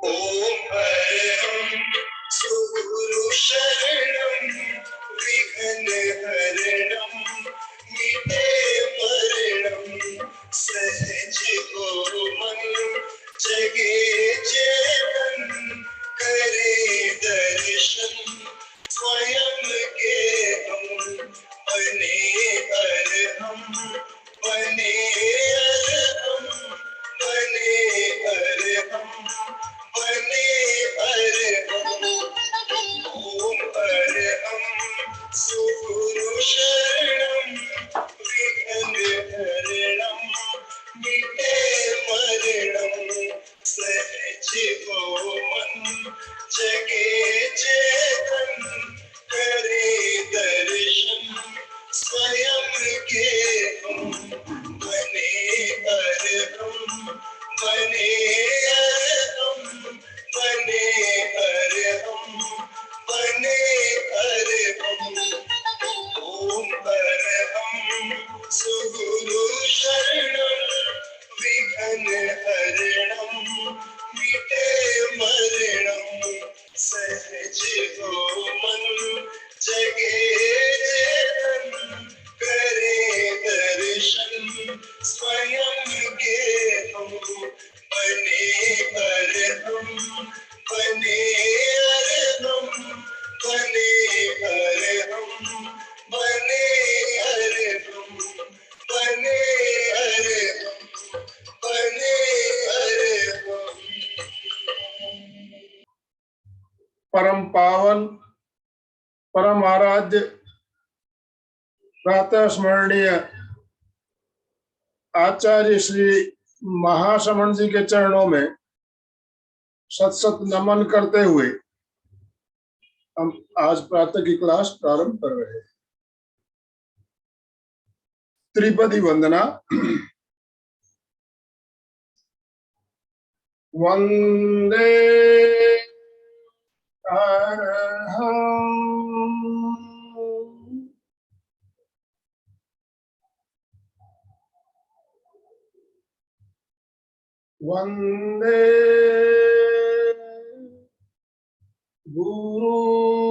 ओम हरहं सुगुरु शरणं विघ्न हरणं मिटे मरणं सहज को मन जगे चेतन करे दर्शन स्वयं के हम बने अरहम बने अरहम बने अरहम बने अरहम ओम अरहम सुगुरु शरणं विघ्न हरणं मिटे मरणं सहज को मन जगे चेतन करे दर्शन स्वयं के हम बने अरहम बने अरहम बने अरहम बने अरहम ओम अरहम सुगुरु शरणं विघ्न हरणं मिटे मरणं सहज को मन जगे चेतन करे दर्शन स्वयं के हम बने अरहम बने अरहम बने अरहम बने अरहम बने अरहम बने अरहम। परम पावन परम आराध्य प्रातः स्मरणीय आचार्य श्री महाश्रमण जी के चरणों में सत सत नमन करते हुए हम आज प्रातः की क्लास प्रारंभ कर रहे हैं। त्रिपदी वंदना। वंदे अरहं वंदे गुरुवरं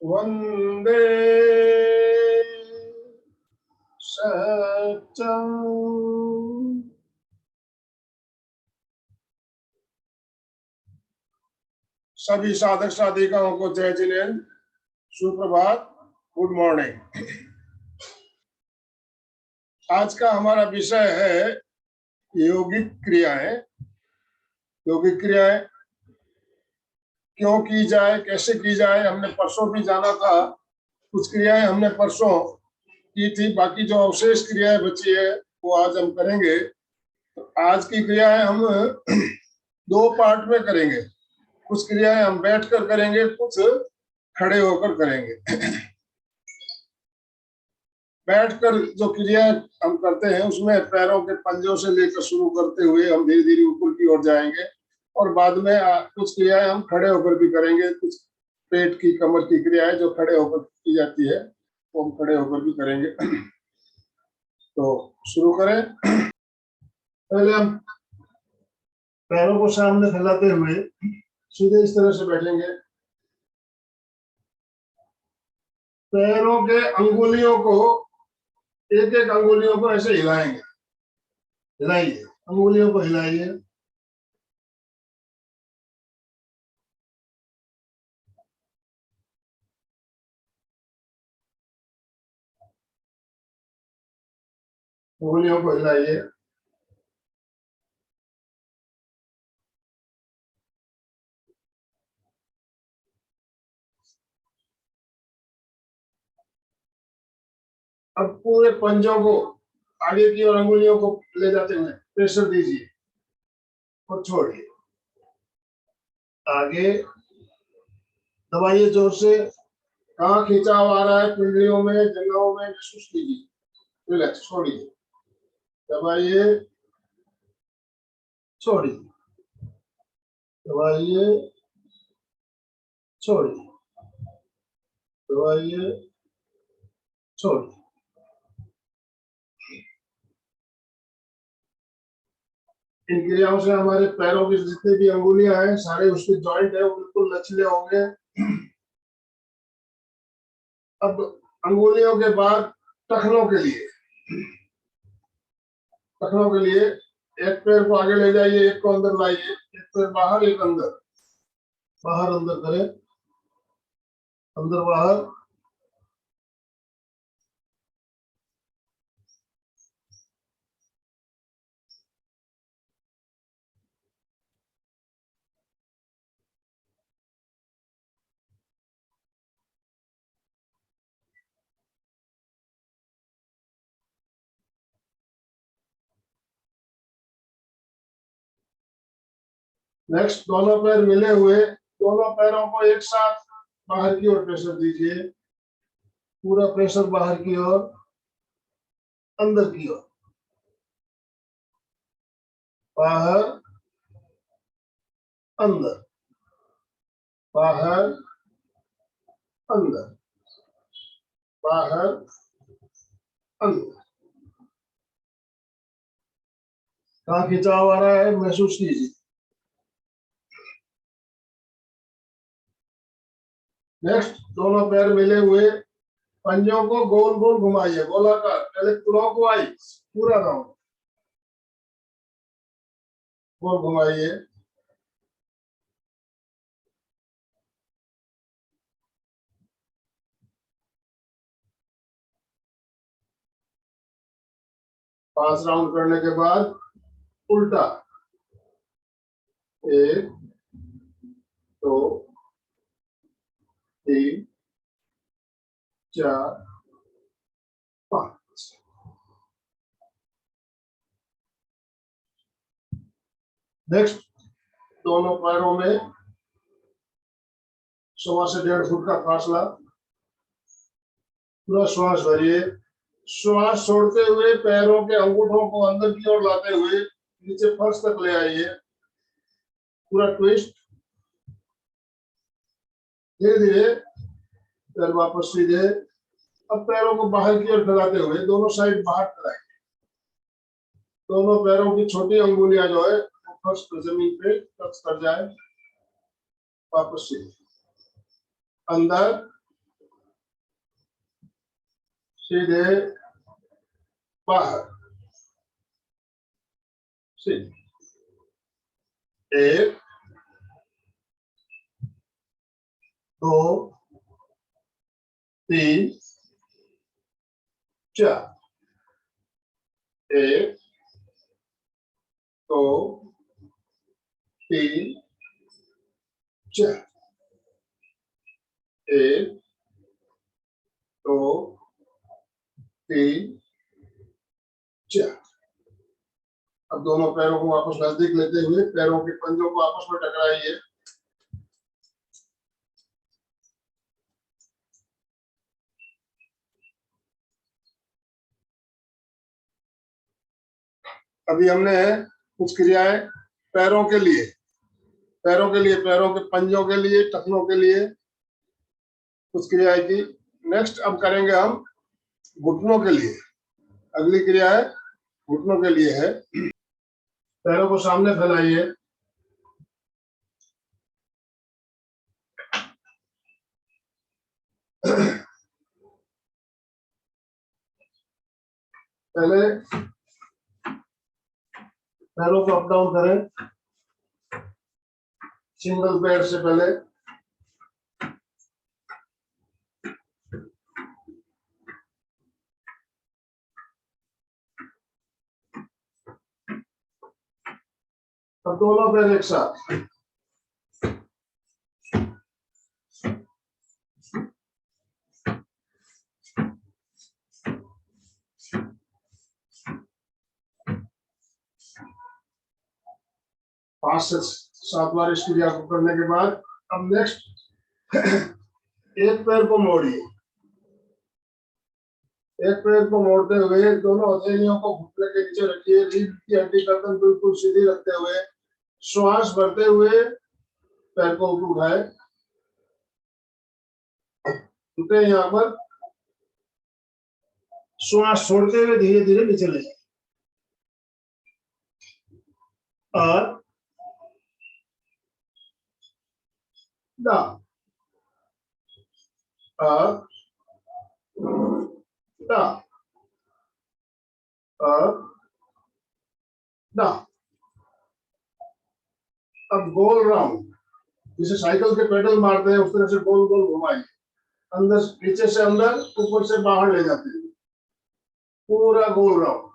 वंदे सत्यं सभी साधक साधिकाओं को जय जिनेन्द्र, सुप्रभात, गुड मॉर्निंग। आज का हमारा विषय है योगिक क्रियाएं। योगिक क्रियाएं क्यों की जाए, कैसे की जाए, हमने परसों भी जाना था। कुछ क्रियाएं हमने परसों की थी, बाकी जो अवशेष क्रियाएं बची है वो आज हम करेंगे। तो आज की क्रियाएं हम दो पार्ट में करेंगे। कुछ क्रियाएं हम बैठकर करेंगे, कुछ खड़े होकर करेंगे। बैठकर जो क्रिया हम करते हैं उसमें पैरों के पंजों से लेकर शुरू करते हुए हम धीरे धीरे ऊपर की ओर जाएंगे, और बाद में कुछ क्रियाएं हम खड़े होकर भी करेंगे। कुछ पेट की, कमर की क्रियाएं जो खड़े होकर की जाती है वो हम खड़े होकर भी करेंगे। तो शुरू करें। पहले हम पैरों को सामने फैलाते हुए सीधे इस तरह से बैठेंगे। पैरों के अंगुलियों को, एक एक अंगुलियों को ऐसे हिलाएंगे। हिलाइए, अंगुलियों को हिलाइए। अंगुलियों को हिलाइए। अब पूरे पंजों को आगे की ओर अंगुलियों को ले जाते हुए प्रेशर दीजिए और छोड़िए। आगे दबाइए जोर से। कहाँ खिंचाव आ रहा है, पिंडलियों में, जंघों में, महसूस कीजिए। रिलैक्स, छोड़िए, दबाइए, छोड़िए, दबाइए, छोड़िए, दबाइए, छोड़। इन क्रियाओं से हमारे पैरों की जितनी भी अंगुलियां हैं, सारे उसके जॉइंट है, वो बिल्कुल लचीले होंगे। अब अंगुलियों के बाद टखनों के लिए, टखनों के लिए एक पैर को आगे ले जाइए, एक को अंदर लाइए, एक पैर बाहर, एक अंदर, बाहर अंदर करें, अंदर बाहर। नेक्स्ट, दोनों पैर मिले हुए, दोनों पैरों को एक साथ बाहर की ओर प्रेशर दीजिए, पूरा प्रेशर बाहर की ओर, अंदर की ओर, बाहर अंदर, बाहर अंदर, बाहर अंदर। कहाँ खिंचाव आ रहा है महसूस कीजिए। नेक्स्ट, दोनों पैर मिले हुए, पंजों को गोल गोल घुमाइए, गोलाकार, पहले क्लॉकवाइज पूरा राउंड गोल घुमाइए, पांच राउंड करने के बाद उल्टा, एक, दो, तीन, चार, पांच। नेक्स्ट, दोनों पैरों में 1.25 से 1.5 फुट का फासला, पूरा श्वास भरिए, श्वास छोड़ते हुए पैरों के अंगूठों को अंदर की ओर लाते हुए नीचे फर्श तक ले आइए, पूरा ट्विस्ट, धीरे धीरे पैर वापस सीधे। अब पैरों को बाहर की ओर फैलाते हुए दोनों साइड बाहर फैलाइए, दोनों पैरों की छोटी अंगुलियां जो है फर्श पर जमीन पे टच कर जाए, वापस सीधे, अंदर सीधे, बाहर सीधे, एक, दो, तीन, चार, एक, दो, तीन, चार, एक, दो, तीन, चार। अब दोनों पैरों को वापस नजदीक लेते हुए पैरों के पंजों को आपस में टकराइए, अभी हमने कुछ क्रियाएं पैरों के लिए, पैरों के लिए, पैरों के पंजों के लिए, टखनों के लिए कुछ क्रियाएं की। नेक्स्ट अब करेंगे हम घुटनों के लिए। अगली क्रिया है घुटनों के लिए है, पैरों को सामने फैलाइए, पहले पैरों को अप डाउन करें, सिंगल पैर से पहले, अब दोनों पैर एक साथ, पांच से सात बार इस क्रिया को करने के बाद अब नेक्स्ट एक पैर को मोड़िए, एक पैर को मोड़ते हुए दोनों हथेलियों को घुटने के नीचे रखिए, रीढ़ की हड्डी गर्दन बिल्कुल सीधी रखते हुए श्वास भरते हुए पैर को ऊपर उठाए, उठे यहाँ पर, श्वास छोड़ते हुए धीरे धीरे नीचे ले जाए और डाउन और डाउन और डाउन। अब गोल राउंड, जैसे साइकिल के पेडल मारते हैं उस तरह से गोल गोल घुमाएंगे, अंदर नीचे से अंदर ऊपर से बाहर ले जाते हैं, पूरा गोल राउंड।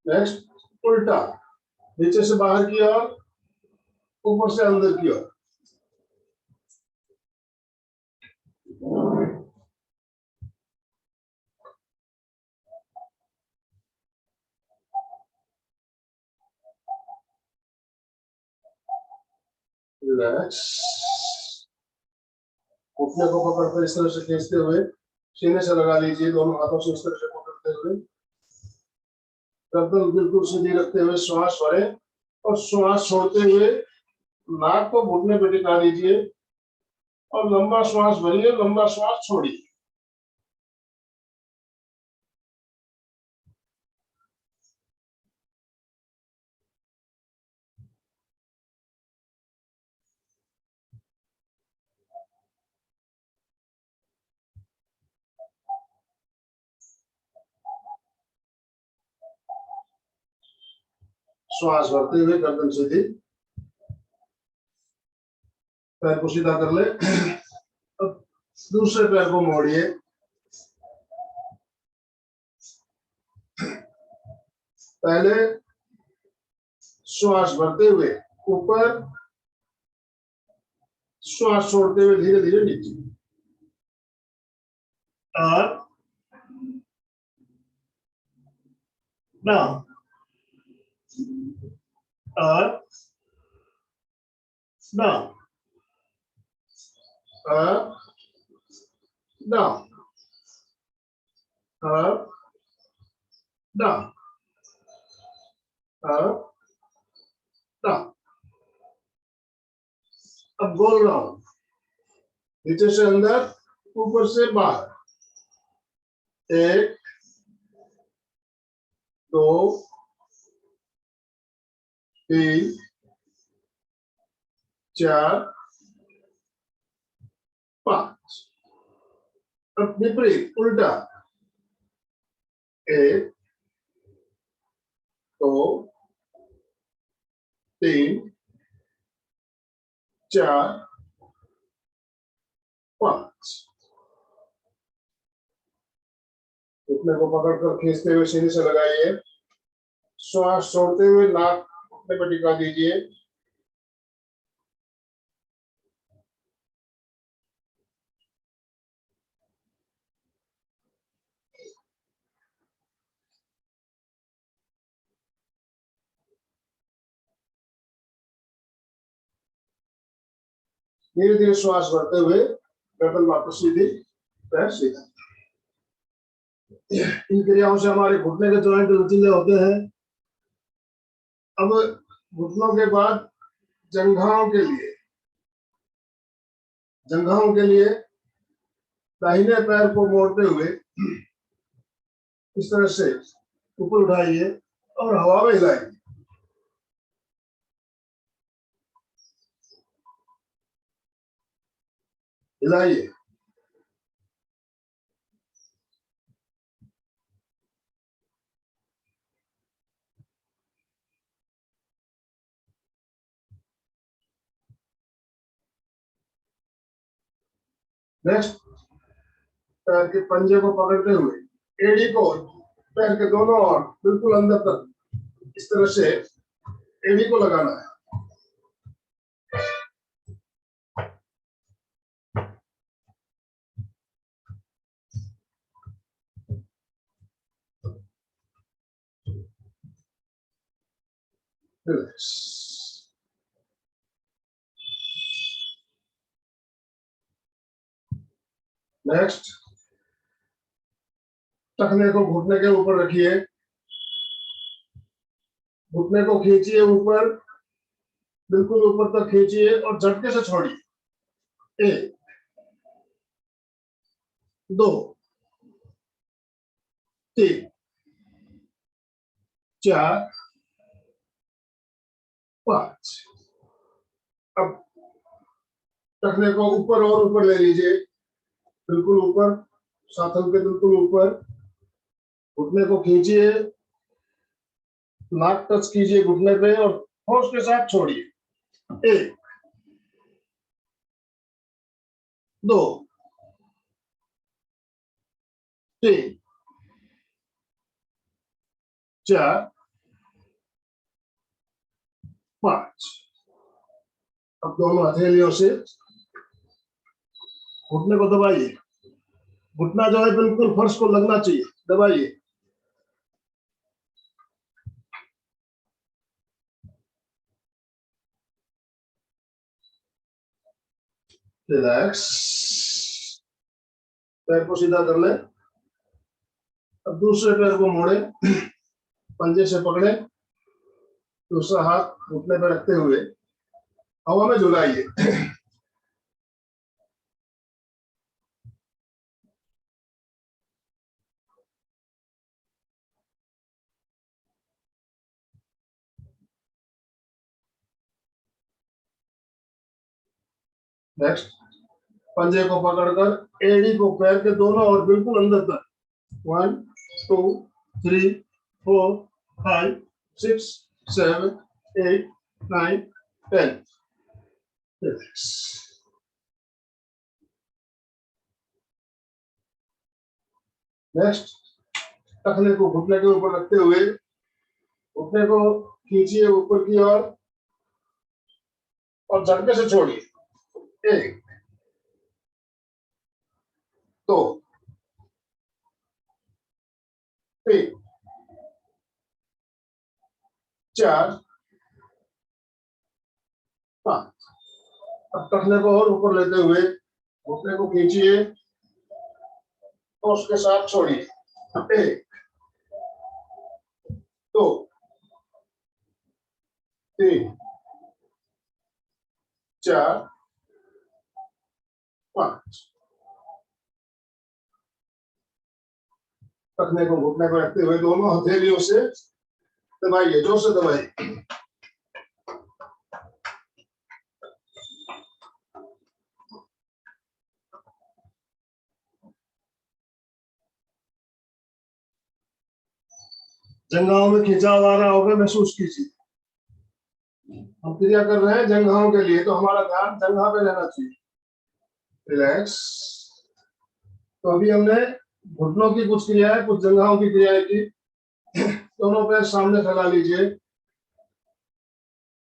नेक्स्ट उल्टा, नीचे से बाहर की ओर, ऊपर से अंदर की ओर। रिलैक्स, घुटने को पकड़कर इस तरह से खींचते हुए सीने से लगा लीजिए, दोनों हाथों से इस तरह से पकड़ते हुए गर्दन बिल्कुल सीधी रखते हुए श्वास भरें और श्वास छोड़ते हुए नाक को घुटने पर टिका दीजिए और लंबा श्वास भरिए, लंबा श्वास छोड़िए। श्वास भरते हुए गर्दन सीधी, पैर को सीधा कर ले। अब दूसरे पैर को मोड़िए, पहले श्वास भरते हुए ऊपर, श्वास छोड़ते हुए धीरे धीरे नीचे और डाउन और डाउन और डाउन और डाउन और डाउन। अब गोल राउंड, नीचे से अंदर, ऊपर से बाहर। 1 2 3 4 5। अब विपरीत उल्टा, 1 2 3 4 5। घुटने को पकड़कर खींचते हुए सीने से लगाइए, श्वास छोड़ते हुए नाक घुटने पर टिका दीजिए। धीरे धीरे श्वास भरते हुए गर्दन वापस सीधी, पैर सीधा। इन क्रियाओं से हमारे घुटने के जॉइंट लचीले होते हैं। अब घुटनों के बाद जंघाओं के लिए दाहिने पैर को मोड़ते हुए इस तरह से ऊपर उठाइए और हवा में हिलाइए। हिलाइए। नेक्स्ट, पैर के पंजे को पकड़ते हुए एड़ी को पैर के दोनों ओर बिल्कुल अंदर तक इस तरह से एड़ी को लगाना है। नेक्स्ट, टखने को घुटने के ऊपर रखिए, घुटने को खींचिए ऊपर, बिल्कुल ऊपर तक खींचिए और झटके से छोड़िए। 1 2 3 4 5। अब टखने को ऊपर और ऊपर ले लीजिए, बिल्कुल ऊपर, साथन के बिल्कुल ऊपर। घुटने को खींचिए, नाक टच कीजिए घुटने पे और फोर्स के साथ छोड़िए। 1 2 3 4 5। अब दोनों हथेलियों से घुटने को दबाइए, घुटना जो है बिल्कुल फर्श को लगना चाहिए, दबाइए। रिलैक्स, पैर को सीधा कर ले। अब दूसरे पैर को मोड़े, पंजे से पकड़े, दूसरा हाथ घुटने पर रखते हुए हवा में झुलाइए। नेक्स्ट, पंजे को पकड़कर एड़ी को पैर के दोनों और बिल्कुल अंदर तक। 1 2 3 4 5 6 7 8 9 10। नेक्स्ट, टखने को घुटने के ऊपर रखते हुए घुटने को खींचिए ऊपर की ओर और झटके से छोड़िए। 1 2 3 4 5। अब टखने को और ऊपर लेते हुए घुटने को खींचिए और उसके साथ छोड़िए। 1 2 3 4 5। टखने को घुटने को रखते हुए दोनों हथेलियों से दबाइए, जोर से दबाइए। जंघाओं में खिंचाव आ रहा होगा, महसूस कीजिए। हम क्रिया कर रहे हैं जंघाओं के लिए, तो हमारा ध्यान जंघा पे रहना चाहिए। रिलैक्स। तो अभी हमने घुटनों की कुछ क्रियाएं, कुछ जंघाओं की क्रियाएं की। दोनों पैर सामने फैला लीजिए,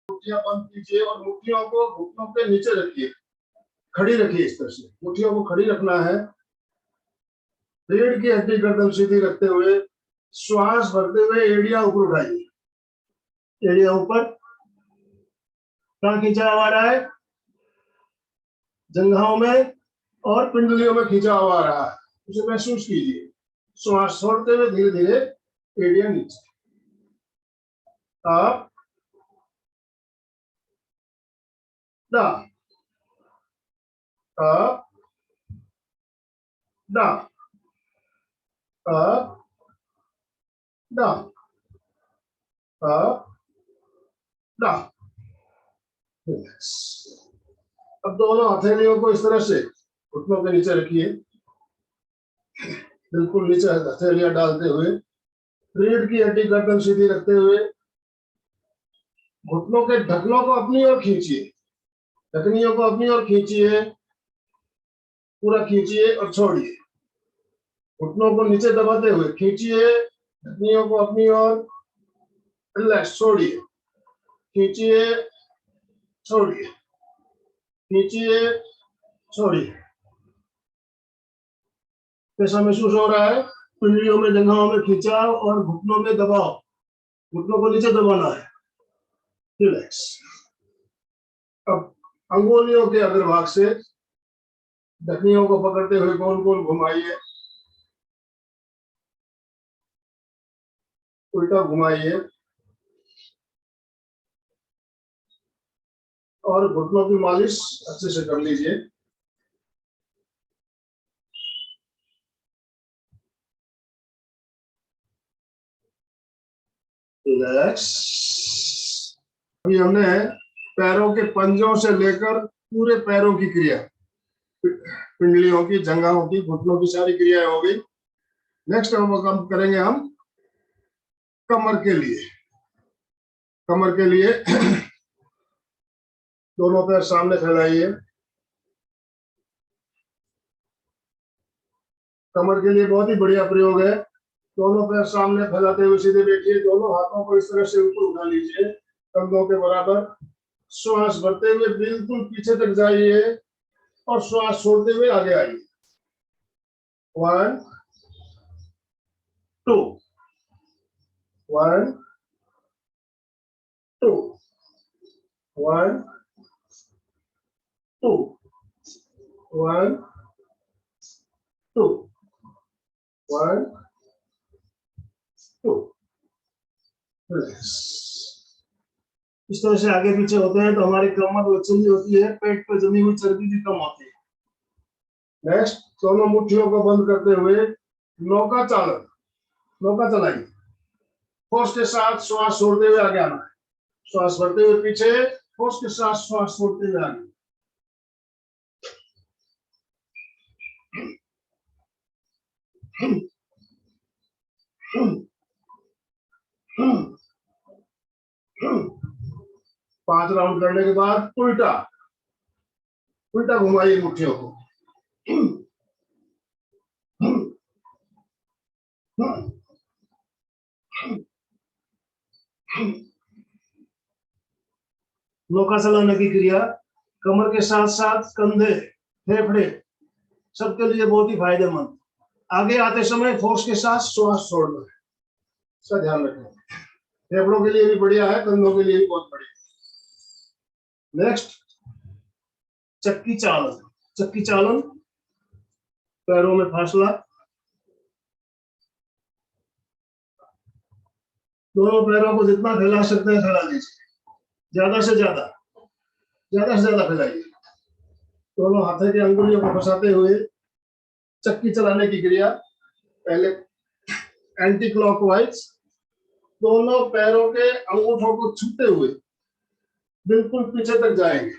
मुट्ठियां बंद कीजिए और मुट्ठियों को घुटनों के नीचे रखिए, खड़ी रखिए। इस तरह से मुट्ठियों को खड़ी रखना है। रीढ़ की हड्डी गर्दन सीधी रखते हुए श्वास भरते हुए एड़ियां ऊपर उठाइए, एड़ियां ऊपर। कहाँ खिंचाव आ रहा है? जंघाओं में और पिंडलियों में खिंचाव आ रहा है, उसे महसूस कीजिए। श्वास छोड़ते हुए धीरे धीरे एड़ियां नीचे। Up down, up down, up down, up down. अब दोनों हथेलियों को इस तरह से घुटनों के नीचे रखिए, बिल्कुल नीचे हथेलियां डालते हुए रीढ़ की हड्डी गर्दन सीधी रखते हुए घुटनों के ढकनों को अपनी ओर खींचिए, ढकनियों को अपनी ओर खींचिए, पूरा खींचिए और छोड़िए। घुटनों को नीचे दबाते हुए खींचिए, ढकनियों को अपनी ओर, रिलैक्स, छोड़िए, खींचिए, छोड़िए, खींचिए, छोड़िए। कैसा महसूस हो रहा है? पिंडलियों में, जंघाओं में खिंचाव और घुटनों में दबाव। घुटनों को नीचे दबाना है। रिलैक्स। अब अंगुलियों के अग्रभाग से ढकनियों को पकड़ते हुए गोल गोल घुमाइए, उल्टा घुमाइए, और घुटनों की मालिश अच्छे से कर लीजिए। रिलैक्स। अभी हमने पैरों के पंजों से लेकर पूरे पैरों की क्रिया, पिंडलियों की, जंघाओं की, घुटनों की सारी क्रियाएं हो गई। नेक्स्ट हम करेंगे हम कमर के लिए। कमर के लिए दोनों पैर सामने फैलाइए। कमर के लिए बहुत ही बढ़िया प्रयोग है। दोनों पैर सामने फैलाते हुए सीधे बैठिए। दोनों हाथों को इस तरह से ऊपर उठा लीजिए, कंधों के बराबर। श्वास भरते हुए बिल्कुल पीछे तक जाइए और श्वास छोड़ते हुए आगे आइए। 1 2 1 2 1 2 1 2 1 2। इस तरह से आगे पीछे होते हैं तो हमारी कमर लचीली होती है, पेट पे जमी हुई चर्बी भी कम होती है। नेक्स्ट, दोनों मुट्ठियों को बंद करते हुए नौका चालन, नौका चलाइए। फोर्स के साथ श्वास छोड़ते हुए आगे आना है। श्वास भरते हुए पीछे, फोर्स के साथ श्वास छोड़ते हुए आगे। पांच राउंड करने के बाद उल्टा उल्टा घुमाइए मुट्ठियों को। नौका चलाने की क्रिया कमर के साथ साथ कंधे, फेफड़े सबके लिए बहुत ही फायदेमंद। आगे आते समय फोर्स के साथ श्वास छोड़ना है, इसका ध्यान रखें। फेफड़ों के लिए भी बढ़िया है, कंधों के लिए भी बहुत बढ़िया। नेक्स्ट, चक्की चालन। चक्की चालन, पैरों में फासला, दोनों पैरों को जितना फैला सकते हैं फैला लीजिए, ज्यादा से ज्यादा फैलाइए। दोनों हाथों की अंगुलियों को फंसाते हुए चक्की चलाने की क्रिया। पहले एंटी क्लॉकवाइज, दोनों पैरों के अंगूठों को छूते हुए बिल्कुल पीछे तक जाएंगे।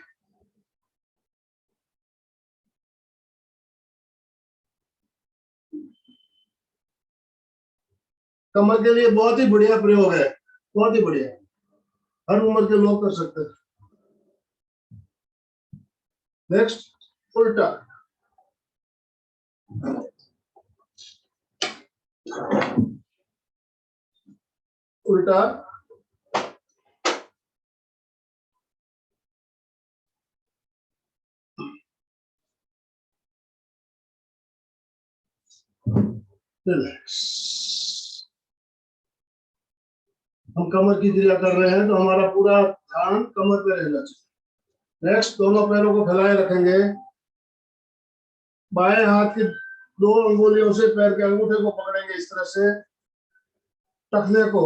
कमर के लिए बहुत ही बढ़िया प्रयोग है, बहुत ही बढ़िया, हर उम्र के लोग कर सकते हैं। नेक्स्ट, उल्टा। उल्टा, रिलैक्स। हम कमर की क्रिया कर रहे हैं तो हमारा पूरा ध्यान कमर पे रहना चाहिए। नेक्स्ट, दोनों पैरों को फैलाए रखेंगे। बाएं हाथ की दो अंगुलियों से पैर के अंगूठे को पकड़ेंगे, इस तरह से टखने को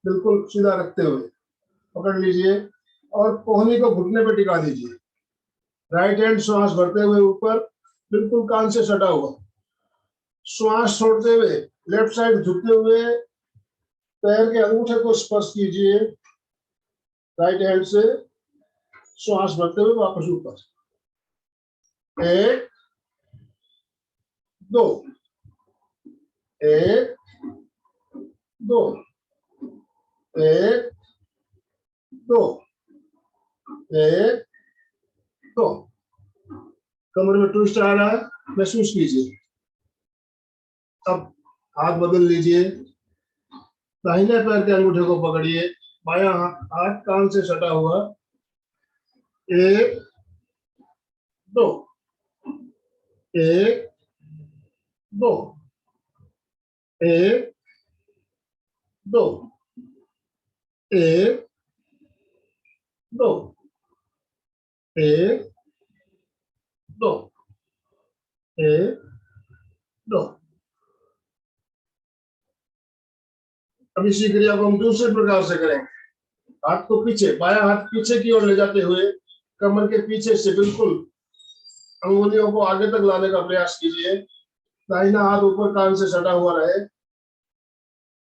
बिल्कुल सीधा रखते हुए पकड़ लीजिए और कोहनी को घुटने पे टिका दीजिए। राइट हैंड श्वास भरते हुए ऊपर, बिल्कुल कान से सटा हुआ। श्वास छोड़ते हुए लेफ्ट साइड झुकते हुए पैर के अंगूठे को स्पर्श कीजिए राइट हैंड से। श्वास भरते हुए वापस ऊपर। 1 2 1 2 1 2 1 2। कमर में ट्विस्ट आ रहा है, महसूस कीजिए। अब हाथ बदल लीजिए, दाहिने पैर के अंगूठे को पकड़िए, बायां हाथ कान से सटा हुआ। 1 2 1 2 1 2 1 2 1 2 1 2। अब इसी क्रिया को हम दूसरे प्रकार से करेंगे। हाथ को पीछे, बायां हाथ पीछे की ओर ले जाते हुए कमर के पीछे से बिल्कुल अंगुलियों को आगे तक लाने का प्रयास कीजिए। दाहिना हाथ ऊपर कान से सटा हुआ रहे।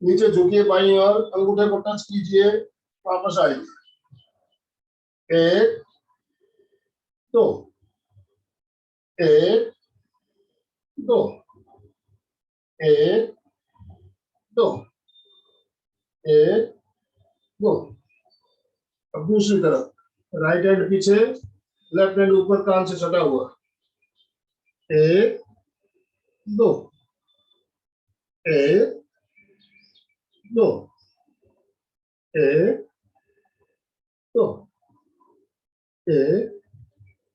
नीचे झुकिए बाईं ओर, अंगूठे को टच कीजिए, वापस आइए। 1 2 1 2 1 2 1 2। अब दूसरी तरफ, राइट हैंड पीछे, लेफ्ट हैंड ऊपर कान से सटा हुआ। 1 2 1 2 1 2 1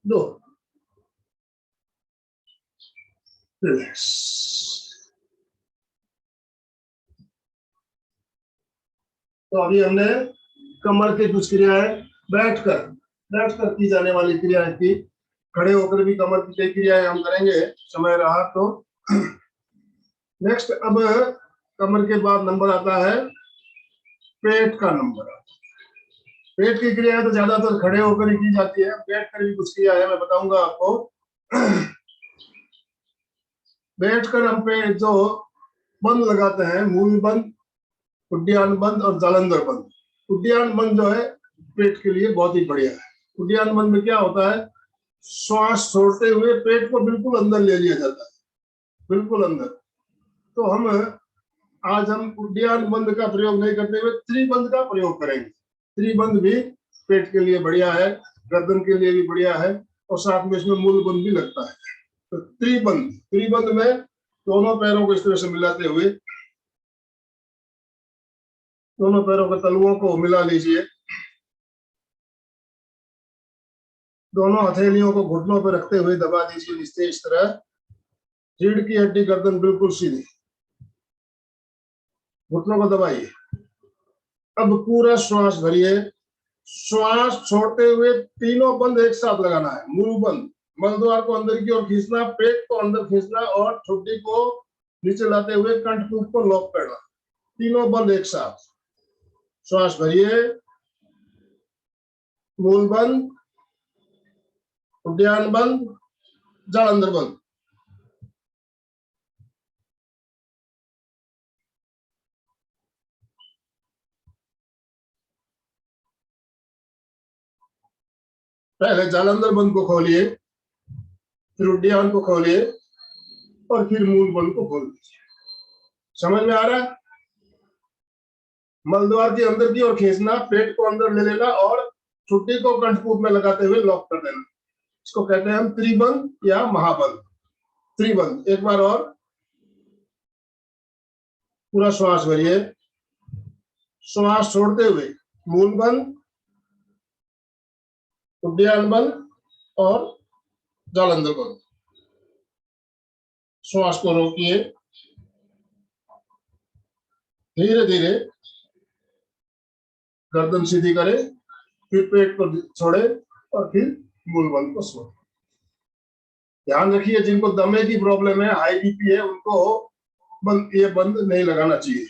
2। रिलैक्स। तो अभी हमने कमर की कुछ क्रियाएं बैठकर की जाने वाली क्रियाएं की। खड़े होकर भी कमर की कई क्रियाएं हम करेंगे, समय रहा तो। नेक्स्ट, अब कमर के बाद नंबर आता है पेट का नंबर। पेट की क्रियाएं तो ज्यादातर खड़े होकर ही की जाती है, बैठकर भी कुछ क्रिया है, मैं बताऊंगा आपको। बैठकर हम पे जो बंद लगाते हैं, मूल बंद, उड्डयन बंद और जालंधर बंद। उड्डयन बंद जो है पेट के लिए बहुत ही बढ़िया है। उड्डयन बंद में क्या होता है, श्वास छोड़ते हुए पेट को बिल्कुल अंदर ले लिया जाता है, बिल्कुल अंदर। तो हम उड्डयन बंद का प्रयोग नहीं करते हुए त्रिबंध का प्रयोग करेंगे। त्रिबंध भी पेट के लिए बढ़िया है, गर्दन के लिए भी बढ़िया है, और साथ में इसमें मूल बंद भी लगता है। तो त्रिबंध में दोनों पैरों को इस तरह से मिलाते हुए, दोनों पैरों के तलुओं को मिला लीजिए, दोनों हथेलियों को घुटनों पर रखते हुए दबा दीजिए नीचे इस तरह। रीढ़ की हड्डी, गर्दन बिल्कुल सीधी, घुटनों को दबाइए। अब पूरा श्वास भरिए, श्वास छोड़ते हुए तीनों बंद एक साथ लगाना है। मूल बंद, मलद्वार को अंदर की ओर खींचना, पेट को अंदर खींचना और ठुड्डी को नीचे लाते हुए कंठ के ऊपर लॉक करना। तीनों बंद एक साथ। श्वास भरिए, मूल बंद, उड्डयन बंद, जालंधर बंद। पहले जालंधर बंद को खोलिए, फिर उड्डयन को खोलिए और फिर मूल बंद को खोल दीजिए। समझ में आ रहा है? मलद्वार के अंदर की ओर खींचना, पेट को अंदर ले लेना और ठुड्डी को कंठकूप में लगाते हुए लॉक कर देना। इसको कहते हैं हम त्रिबंध या महाबंध। त्रिबंध, एक बार और। पूरा श्वास भरिए, श्वास छोड़ते हुए मूल बंद, उड्डयन बंद और जालंधर बंद। श्वास को रोकिए, धीरे धीरे गर्दन सीधी करें, फिर पेट को छोड़े और फिर मूल बंद को छोड़े। ध्यान रखिए, जिनको दमे की प्रॉब्लम है, हाई बीपी है, उनको ये बंद नहीं लगाना चाहिए।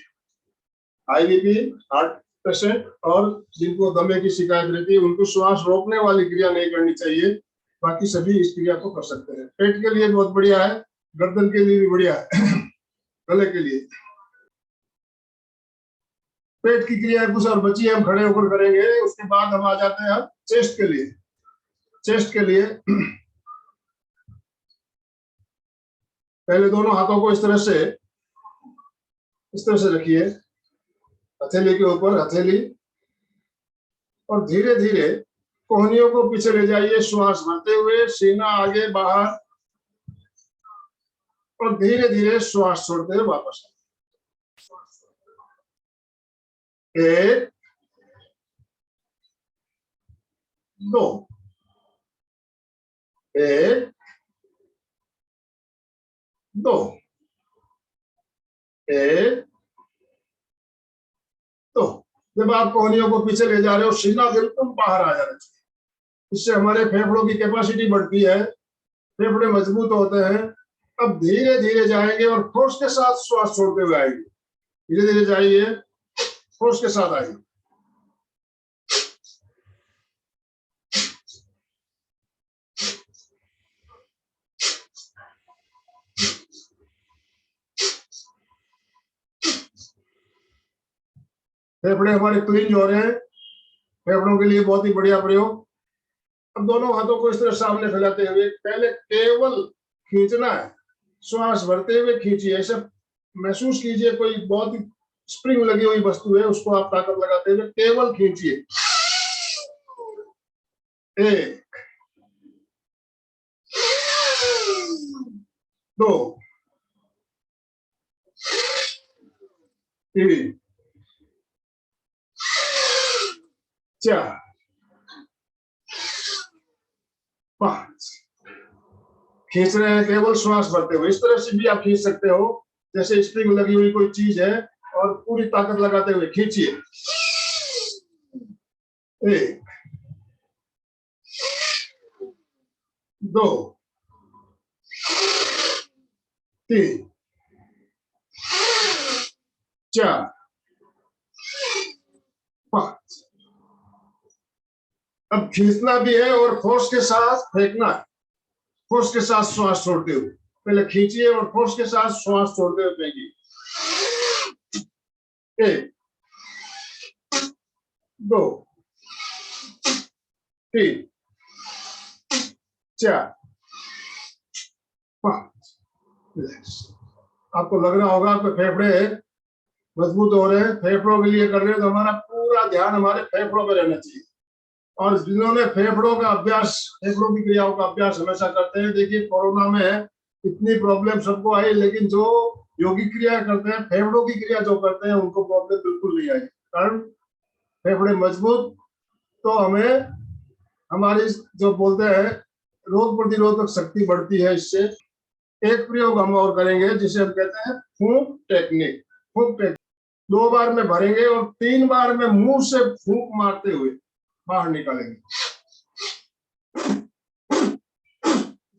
हाई बीपी, हार्ट पेशेंट और जिनको दमे की शिकायत रहती है, उनको श्वास रोकने वाली क्रिया नहीं करनी चाहिए। बाकी सभी इस क्रिया को कर सकते हैं। पेट के लिए बहुत बढ़िया है, गर्दन के लिए भी बढ़िया है, गले के लिए। पेट की क्रिया कुछ और बची है, हम खड़े होकर करेंगे। उसके बाद हम आ जाते हैं चेस्ट के लिए। चेस्ट के लिए पहले दोनों हाथों को इस तरह से रखिए, हथेली के ऊपर हथेली, और धीरे धीरे कोहनियों को पीछे ले जाइए, श्वास भरते हुए, सीना आगे बाहर, और धीरे धीरे श्वास छोड़ते हुए वापस। 1 2 1 2 1 2। जब आप कोहनियों को पीछे ले जा रहे हो, सीना बिल्कुल बाहर आ जाना चाहिए। इससे हमारे फेफड़ों की कैपेसिटी बढ़ती है, फेफड़े मजबूत होते हैं। अब धीरे धीरे जाएंगे और फोर्स के साथ श्वास छोड़ते हुए आएंगे। धीरे धीरे जाइए, फोर्स के साथ आइए। फेफड़े हमारे क्लीन हो रहे हैं, फेफड़ों के लिए बहुत ही बढ़िया प्रयोग। अब दोनों हाथों को इस तरह सामने फैलाते हुए पहले केवल खींचना है, श्वास भरते हुए खींचिए, ऐसा महसूस कीजिए कोई बहुत ही स्प्रिंग लगी हुई वस्तु है, उसको आप ताकत लगाते हुए केवल खींचिए। 1 2 3 4 5। खींच रहे हैं केवल श्वास भरते हुए, इस तरह से भी आप खींच सकते हो, जैसे स्प्रिंग लगी हुई कोई चीज है और पूरी ताकत लगाते हुए खींचिए। 1 2 3 4 5। अब खींचना भी है और फोर्स के साथ फेंकना है, फोर्स के साथ श्वास छोड़ते हुए। पहले खींचिए और फोर्स के साथ श्वास छोड़ते हुए फेंकिए। 1 2 3 4 5। आपको लग रहा होगा आपके फेफड़े मजबूत हो रहे हैं। फेफड़ों के लिए कर रहे हैं तो हमारा पूरा ध्यान हमारे फेफड़ों पे रहना चाहिए। और जिन्होंने फेफड़ों का अभ्यास, फेफड़ों की क्रियाओं का अभ्यास हमेशा करते हैं, देखिए कोरोना में इतनी प्रॉब्लम सबको आई, लेकिन जो योगिक क्रिया करते हैं, फेफड़ों की क्रिया जो करते हैं, उनको प्रॉब्लम बिल्कुल नहीं आई। कारण फेफड़े मजबूत, तो हमें हमारी जो बोलते हैं रोग प्रतिरोधक शक्ति बढ़ती है। इससे एक प्रयोग हम और करेंगे जिसे हम कहते हैं फूंक टेक्निक। फूंक टेक्निक 2 बार में भरेंगे और 3 बार में मुंह से फूंक मारते हुए बाहर निकालेंगे।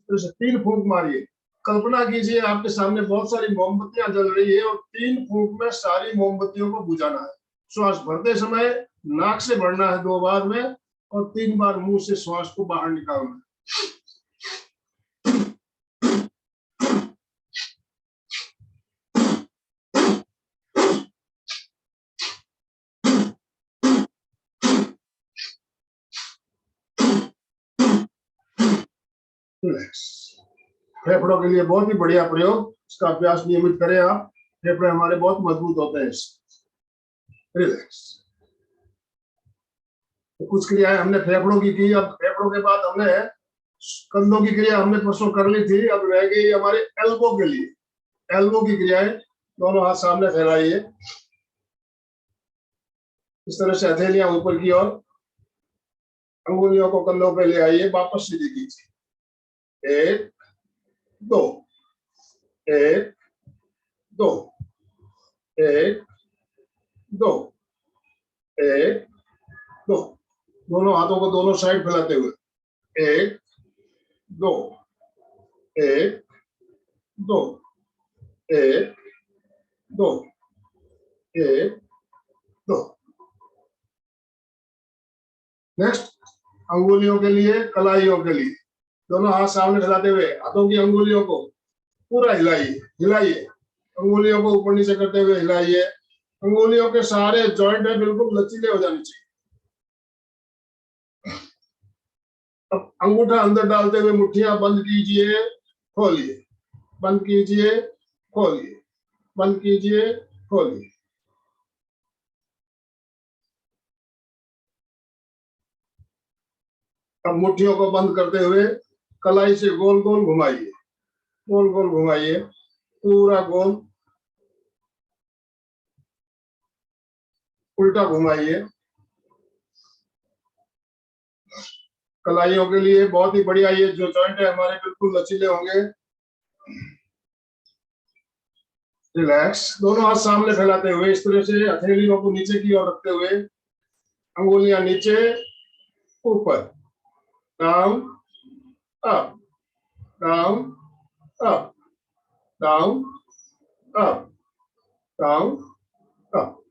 तो 3 फूंक मारिए। कल्पना कीजिए आपके सामने बहुत सारी मोमबत्तियां जल रही है और 3 फूंक में सारी मोमबत्तियों को बुझाना है। श्वास भरते समय नाक से भरना है 2 बार में और 3 बार मुंह से श्वास को बाहर निकालना है। फेफड़ों के लिए बहुत ही बढ़िया प्रयोग, इसका अभ्यास नियमित करें आप। फेफड़े हमारे बहुत मजबूत होते हैं। रिलैक्स। तो कुछ क्रियाएं हमने फेफड़ों की की। अब फेफड़ों के बाद हमने कंधों की क्रिया हमने परसों कर ली थी, अब रह गई हमारे एल्बो के लिए। एल्बो की क्रियाएं, दोनों हाथ सामने फैलाइए, इस तरह से हथेलियां ऊपर की ओर, अंगुलियों को कंधों पे ले आइए, वापस सीधी कीजिए। 1 2 1 2 1 2 1 2। दोनों हाथों को दोनों साइड फैलाते हुए 1 2 1 2 1 2 1 2। नेक्स्ट, अंगुलियों के लिए, कलाइयों के लिए, दोनों हाथ सामने फैलाते हुए हाथों की अंगुलियों को पूरा हिलाइए, हिलाइए, अंगुलियों को ऊपर नीचे करते हुए हिलाइए। अंगुलियों के सारे जॉइंट है बिल्कुल लचीले हो जाने चाहिए। अब अंगूठा अंदर डालते हुए मुट्ठियां बंद कीजिए, खोलिए, बंद कीजिए, खोलिए, बंद कीजिए, खोलिए। अब मुट्ठियों को बंद करते हुए कलाई से गोल गोल घुमाइए, गोल गोल घुमाइए, पूरा गोल, उल्टा घुमाइए। कलाइयों के लिए बहुत ही बढ़िया, ये जो जॉइंट है हमारे बिल्कुल लचीले होंगे। रिलैक्स। दोनों हाथ सामने फैलाते हुए इस तरह से हथेलियों को नीचे की ओर रखते हुए, अंगुलियां नीचे ऊपर, down up, down up, down up, down up.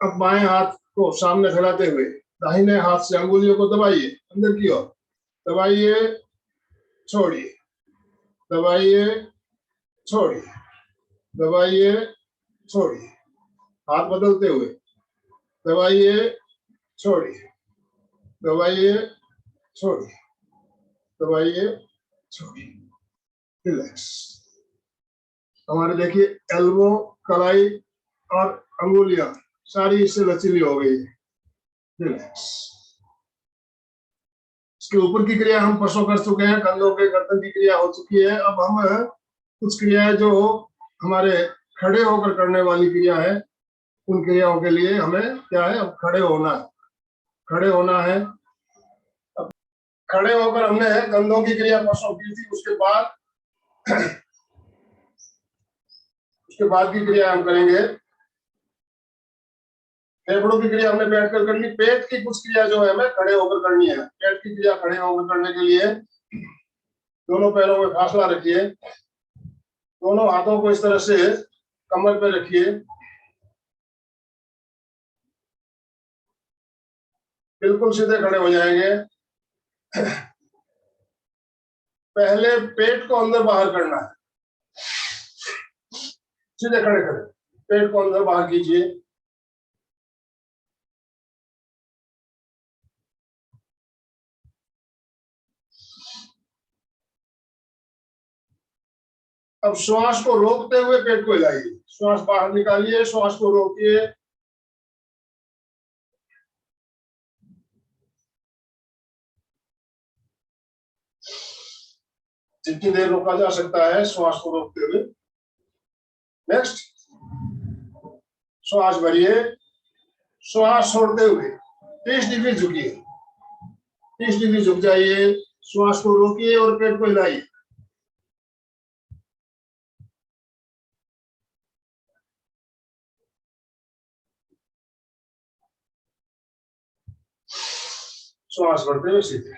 अब बाएं हाथ को सामने फैलाते हुए दाहिने हाथ से अंगुलियों को दबाइए अंदर की ओर, दबाइए, छोड़िए, दबाइए, छोड़िए, दबाइए, छोड़िए। हाथ बदलते हुए दबाइए, छोड़िए, दबाइए, छोड़िए, दबाइए, छोड़िए, रिलैक्स। हमारे देखिए एल्बो, कलाई और अंगुलियां सारी इससे लचीली हो गई है। रिलैक्स। इसके ऊपर की क्रिया हम परसों कर चुके हैं, कंधों के गर्दन की क्रिया हो चुकी है। अब हम कुछ क्रियाएं जो हमारे खड़े होकर करने वाली क्रिया है, उन क्रियाओं के लिए हमें क्या है, अब खड़े होना है, खड़े होना है। अब खड़े होकर हमने कंधों की क्रिया परसों की थी, उसके बाद की क्रिया हम करेंगे। फेफड़ों की क्रिया हमने बैठकर कर ली। पेट की कुछ क्रिया जो है हमें खड़े होकर करनी है। पेट की क्रिया खड़े होकर करने के लिए दोनों पैरों में फासला रखिए, दोनों हाथों को इस तरह से कमर पे रखिए, बिल्कुल सीधे खड़े हो जाएंगे। पहले पेट को अंदर बाहर करना है, सीधे खड़े खड़े पेट को अंदर बाहर कीजिए। अब श्वास को रोकते हुए पेट को हिलाइए, श्वास बाहर निकालिए, श्वास को रोकिए, जितनी देर रोका जा सकता है श्वास को रोकते हुए। नेक्स्ट, श्वास भरिए, श्वास छोड़ते हुए 30 डिग्री झुकिए, 30 डिग्री झुक जाइए, श्वास को रोकिए और पेट को हिलाइए। श्वास भरते हुए सीधे।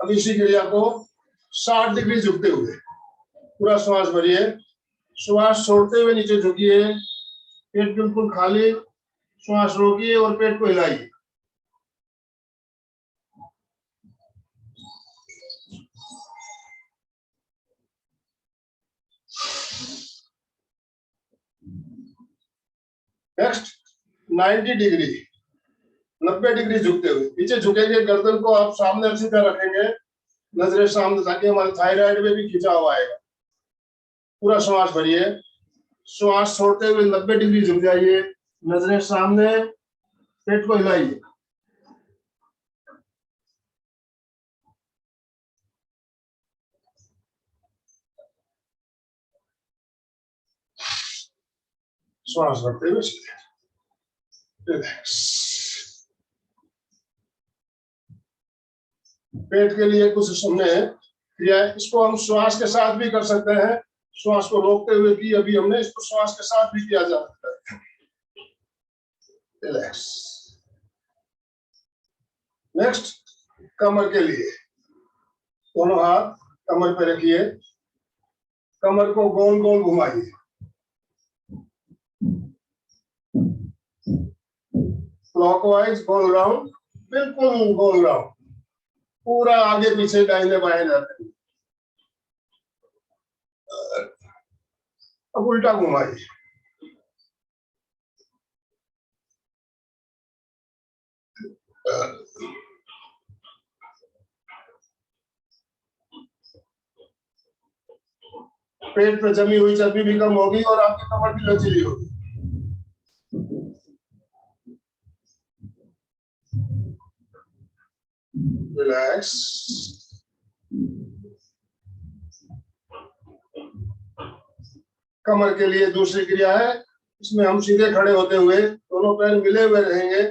अब इसी क्रिया को 60 डिग्री झुकते हुए पूरा श्वास भरिए, श्वास छोड़ते हुए नीचे झुकिए, पेट बिल्कुल खाली, श्वास रोकिए और पेट को हिलाइए। नेक्स्ट, 90 डिग्री, 90 डिग्री झुकते हुए नीचे झुकेंगे, गर्दन को आप सामने अच्छी तरह रखेंगे, नजरें सामने, ताकि हमारे थायराइड में भी खिंचाव आएगा। पूरा श्वास भरिए, श्वास छोड़ते हुए 90 डिग्री झुक जाइए, नजरें सामने, पेट को हिलाइए। श्वास भरते हुए सीधे। रिलैक्स। पेट के लिए कुछ हमने क्रिया, इसको हम श्वास के साथ भी कर सकते हैं, श्वास को रोकते हुए की अभी हमने, इसको श्वास के साथ भी किया जा सकता है। रिलैक्स। नेक्स्ट, कमर के लिए दोनों हाथ कमर पे रखिए, कमर को गोल गोल घुमाइए, क्लॉकवाइज गोल राउंड, बिल्कुल गोल राउंड, पूरा आगे पीछे दाहिने बाएं जाते हैं। अब उल्टा घुमाइए, पेट पे जमी हुई चर्बी भी कम होगी और आपकी कमर भी लचीली होगी। रिलैक्स। कमर के लिए दूसरी क्रिया है, इसमें हम सीधे खड़े होते हुए दोनों पैर मिले हुए रहेंगे,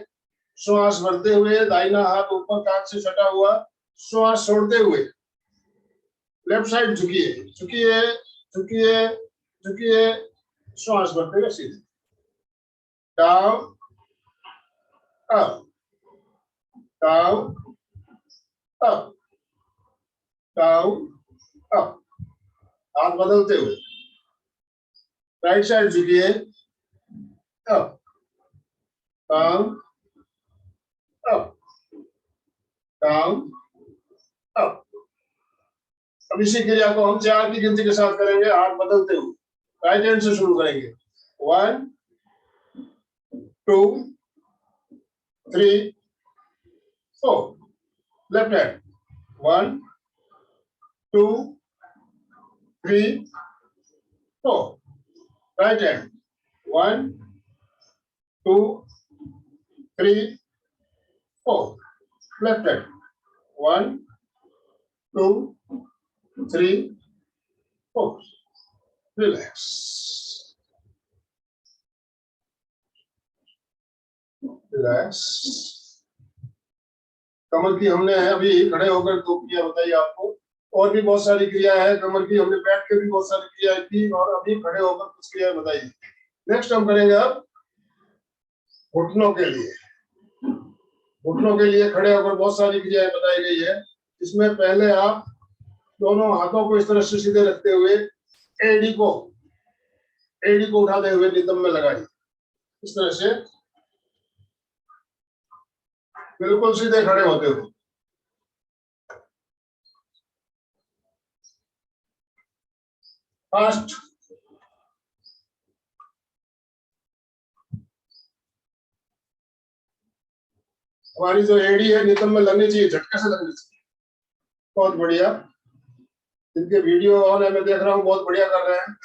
श्वास भरते हुए दाहिना हाथ ऊपर कान से सटा हुआ, श्वास छोड़ते हुए लेफ्ट साइड झुकिए, झुकिए, झुकिए, झुकिए, श्वास भरते हुए सीधे। Down, up, down, up, down, up. हाथ बदलते हुए राइट साइड झुकिए, up, down, up, down, up. अब इसी क्रिया को हम 4 की गिनती के साथ करेंगे, हाथ बदलते हुए। राइट हैंड से शुरू करेंगे, 1, 2 3 4 left hand 1 2 3 4 right hand 1 2 3 4 left hand 1 2 3 4 relax relax. कमर की हमने अभी खड़े होकर 2 क्रिया बताई आपको, और भी बहुत सारी क्रिया है। कमर की हमने बैठ के भी बहुत सारी क्रिया की, और अभी खड़े होकर कुछ क्रिया बताई। नेक्स्ट हम करेंगे अब घुटनों के लिए। घुटनों के लिए खड़े होकर बहुत सारी क्रियाएं बताई गई है। इसमें पहले आप दोनों हाथों को इस तरह से सीधे रखते हुए एडी को उठाते हुए नितंब में लगाई, इस तरह से बिल्कुल सीधे खड़े होते हुए। फास्ट हमारी जो एडी है नितंब में लगनी चाहिए, झटके से लगनी चाहिए। बहुत बढ़िया। इनके वीडियो ऑन है, मैं देख रहा हूँ, बहुत बढ़िया कर रहे हैं।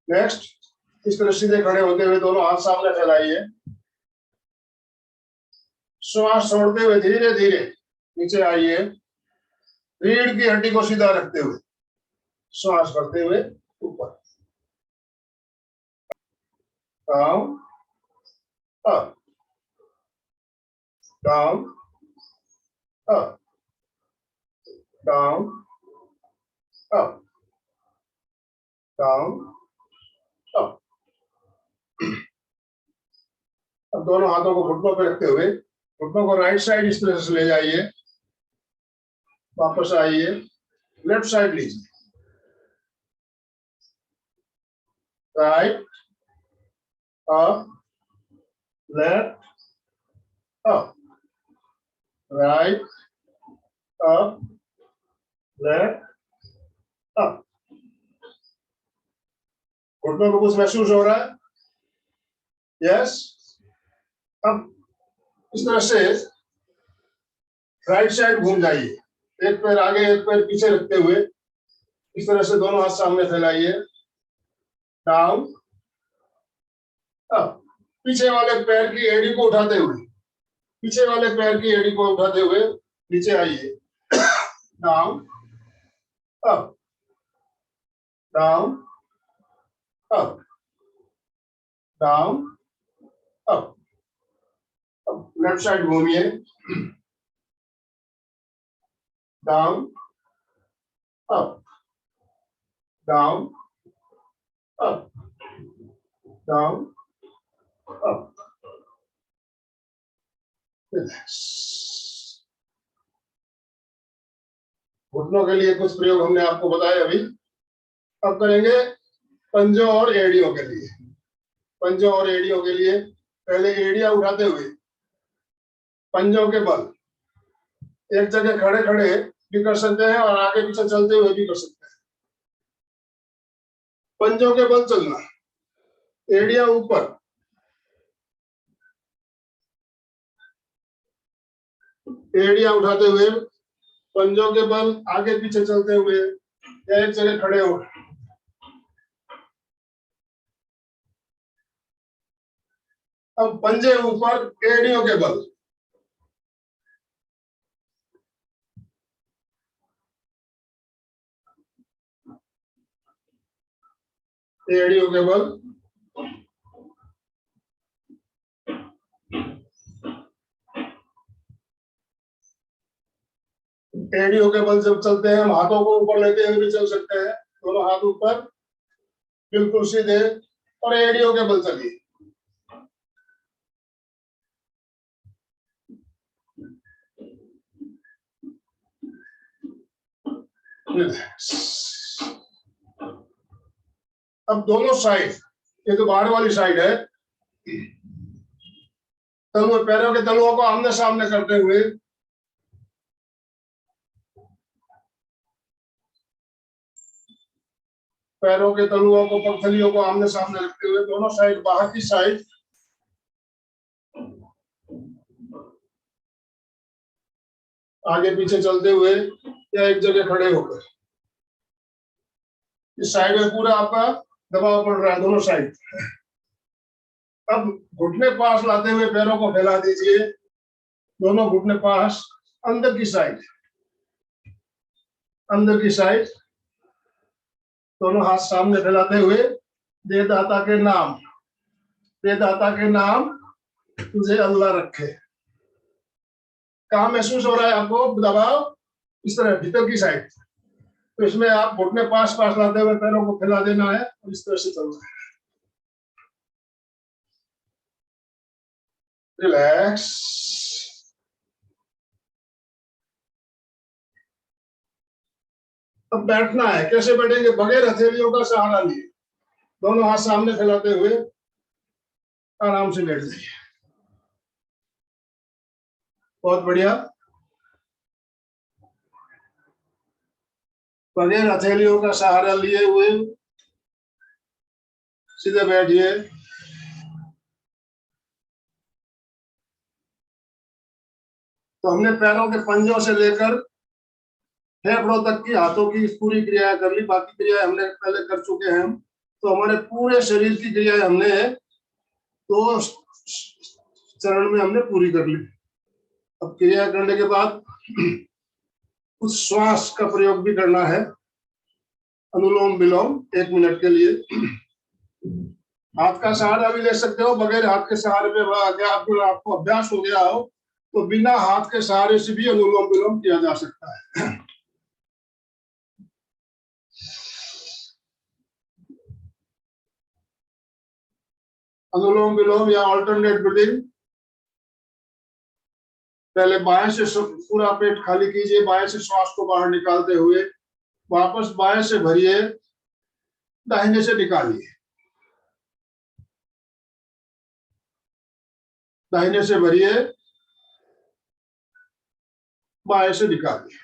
नेक्स्ट, इस तरह सीधे खड़े होते हुए दोनों हाथ सामने फैलाइए। श्वास छोड़ते हुए धीरे धीरे नीचे आइए। रीढ़ की हड्डी को सीधा रखते हुए श्वास करते हुए ऊपर, down up down up down up down up. अब दोनों हाथों को घुटनों पे रखते हुए घुटनों को राइट साइड इस तरह से ले जाइए, वापस आइए, लेफ्ट साइड लीजिए, right up left up right up left up. घुटनों को कुछ महसूस हो रहा है? यस। अब इस तरह से राइट साइड घूम जाइए, एक पैर आगे एक पैर पीछे रखते हुए इस तरह से दोनों हाथ सामने फैलाइए, डाउन अप। पीछे वाले पैर की एड़ी को उठाते हुए नीचे आइए, down up down up down up. अब लेफ्ट साइड घूमिए, down up down up down up. घुटनों के लिए कुछ प्रयोग हमने आपको बताए अभी। अब करेंगे पंजों और एड़ियों के लिए। पंजों और एड़ियों के लिए पहले एड़ियां उठाते हुए पंजों के बल एक जगह खड़े खड़े भी कर सकते हैं और आगे पीछे चलते हुए भी कर सकते हैं। पंजों के बल चलना, एड़ियां ऊपर, एड़ियां उठाते हुए पंजों के बल आगे पीछे चलते हुए या एक जगह खड़े हो। अब पंजे ऊपर, एड़ियों के बल, एड़ियों के बल, एड़ियों के बल जब चलते हैं हम हाथों को ऊपर लेते हुए भी चल सकते हैं, दोनों हाथ ऊपर बिल्कुल सीधे, और एड़ियों के बल चलिए। अब दोनों साइड, ये तो बाहर वाली साइड है, तलुओं, पैरों के तलुओं को आमने सामने करते हुए पैरों के तलुओं को, पगथलियों को आमने सामने रखते हुए दोनों साइड, बाहर की साइड आगे पीछे चलते हुए या एक जगह खड़े होकर। इस साइड में पूरा आपका दबाव पड़ रहा है, दोनों साइड। अब घुटने पास लाते हुए पैरों को फैला दीजिए, दोनों घुटने पास, अंदर की साइड, अंदर की साइड, दोनों हाथ सामने फैलाते हुए, देदाता के नाम, देदाता के नाम तुझे अल्लाह रखे। कहाँ महसूस हो रहा है आपको दबाव? इस तरह भीतर की साइड। तो इसमें आप घुटने पास पास लाते हुए पैरों को फैला देना है और इस तरह से चलना है। रिलैक्स। अब बैठना है। कैसे बैठेंगे? बगैर हथेलियों का सहारा लिए, दोनों हाथ सामने फैलाते हुए आराम से बैठ जाइए। बहुत बढ़िया। बगैर हथेलियों का सहारा लिए हुए सीधे बैठिए। तो हमने पैरों के पंजों से लेकर फेफड़ों तक की, हाथों की पूरी क्रियाएं कर ली। बाकी क्रियाएं हमने पहले कर चुके हैं हम। तो हमारे पूरे शरीर की क्रियाएं हमने 2 चरण में हमने पूरी कर ली। अब क्रिया करने के बाद कुछ श्वास का प्रयोग भी करना है, अनुलोम विलोम 1 मिनट के लिए। हाथ का सहारा भी ले सकते हो, बगैर हाथ के सहारे में आपको अभ्यास हो गया हो तो बिना हाथ के सहारे से भी अनुलोम विलोम किया जा सकता है। अनुलोम विलोम या ऑल्टरनेट ब्रीदिंग। पहले बाएं से पूरा पेट खाली कीजिए, बाएं से श्वास को बाहर निकालते हुए वापस बाएं से भरिए, दाहिने से निकालिए, दाहिने से भरिए, बाएं से निकालिए।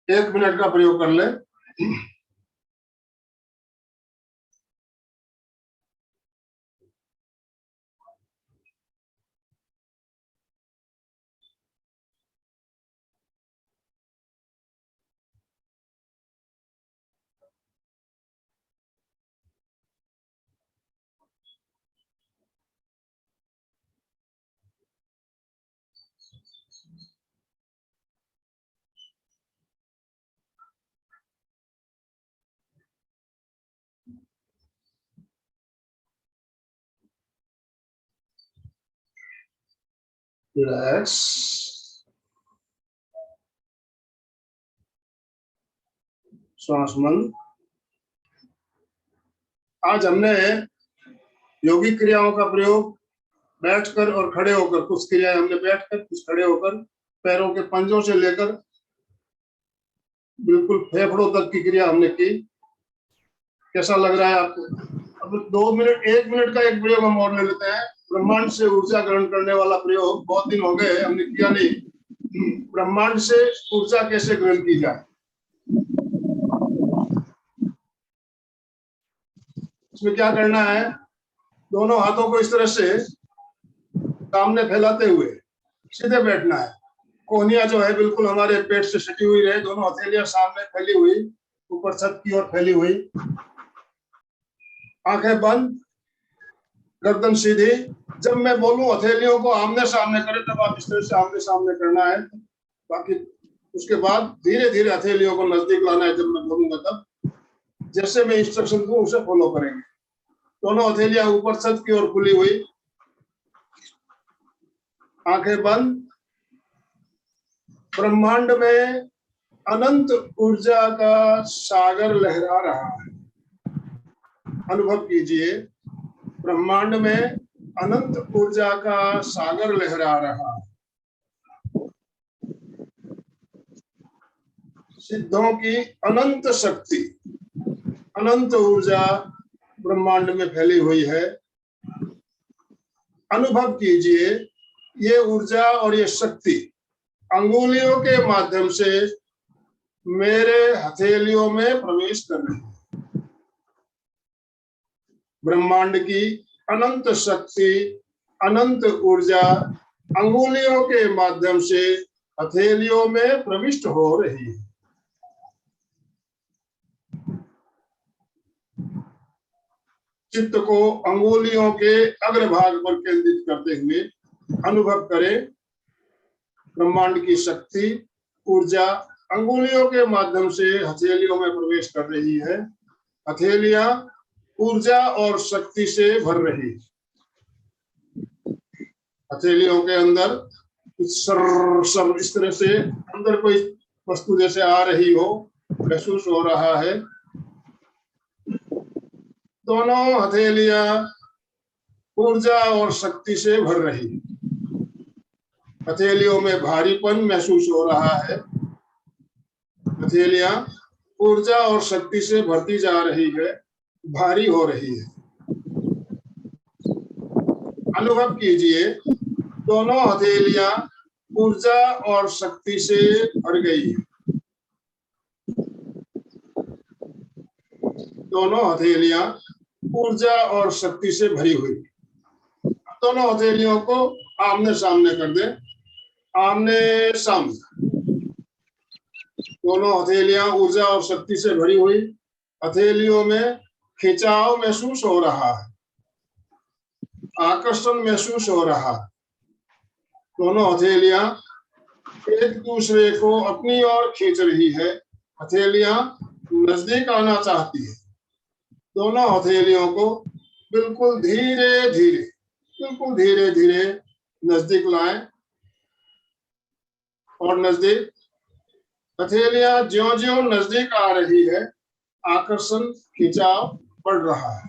एक मिनट का प्रयोग कर लें। रिलैक्स। श्वास बंद। आज हमने योगिक क्रियाओं का प्रयोग बैठकर और खड़े होकर, कुछ क्रियाएं हमने बैठकर, कुछ खड़े होकर, पैरों के पंजों से लेकर बिल्कुल फेफड़ों तक की क्रिया हमने की। कैसा लग रहा है आपको? अब 2 मिनट, 1 मिनट का एक प्रयोग हम और ले लेते हैं। ब्रह्मांड से ऊर्जा ग्रहण करने वाला प्रयोग, बहुत दिन हो गए हमने किया नहीं। ब्रह्मांड से ऊर्जा कैसे ग्रहण की जाए? इसमें क्या करना है? दोनों हाथों को इस तरह से सामने फैलाते हुए सीधे बैठना है। कोहनियां जो है बिल्कुल हमारे पेट से सटी हुई रहे, दोनों हथेलियां सामने फैली हुई, ऊपर छत की ओर फैली हुई, आंखें बंद, गर्दन सीधी। जब मैं बोलूं हथेलियों को आमने सामने करें तब आप इस तरह से आमने सामने करना है। बाकी उसके बाद धीरे धीरे हथेलियों को नजदीक लाना है। जब मैं बोलूंगा तब जैसे मैं इंस्ट्रक्शन दूं उसे फॉलो करेंगे। दोनों हथेलियां ऊपर छत की ओर खुली हुई, आंखें बंद। ब्रह्मांड में अनंत ऊर्जा का सागर लहरा रहा है। अनुभव कीजिए, ब्रह्मांड में अनंत ऊर्जा का सागर लहरा रहा है। सिद्धों की अनंत शक्ति, अनंत ऊर्जा ब्रह्मांड में फैली हुई है। अनुभव कीजिए, ये ऊर्जा और ये शक्ति अंगुलियों के माध्यम से मेरे हथेलियों में प्रवेश कर रही है। ब्रह्मांड की अनंत शक्ति, अनंत ऊर्जा अंगुलियों के माध्यम से हथेलियों में प्रविष्ट हो रही है। चित्त को अंगुलियों के अग्रभाग पर केंद्रित करते हुए अनुभव करें, ब्रह्मांड की शक्ति, ऊर्जा अंगुलियों के माध्यम से हथेलियों में प्रवेश कर रही है। हथेलियां ऊर्जा और शक्ति से भर रही है। हथेलियों के अंदर सर सर इस तरह से अंदर कोई वस्तु जैसे आ रही हो, महसूस हो रहा है। दोनों हथेलियां ऊर्जा और शक्ति से भर रही है। हथेलियों में भारीपन महसूस हो रहा है। हथेलियां ऊर्जा और शक्ति से भरती जा रही है, भारी हो रही है। अनुभव कीजिए, दोनों हथेलियां ऊर्जा और शक्ति से भर गई है। दोनों हथेलियां ऊर्जा और शक्ति से भरी हुई। दोनों हथेलियों को आमने सामने कर दे, आमने सामने। दोनों हथेलियां ऊर्जा और शक्ति से भरी हुई, हथेलियों में खिंचाव महसूस हो रहा है, आकर्षण महसूस हो रहा है। दोनों हथेलियां एक दूसरे को अपनी ओर खींच रही है। हथेलियां नजदीक आना चाहती है। दोनों हथेलियों को बिल्कुल धीरे धीरे नजदीक लाएं और नजदीक। हथेलियां ज्यों-ज्यों नजदीक आ रही है, आकर्षण, खिंचाव बढ़ रहा है।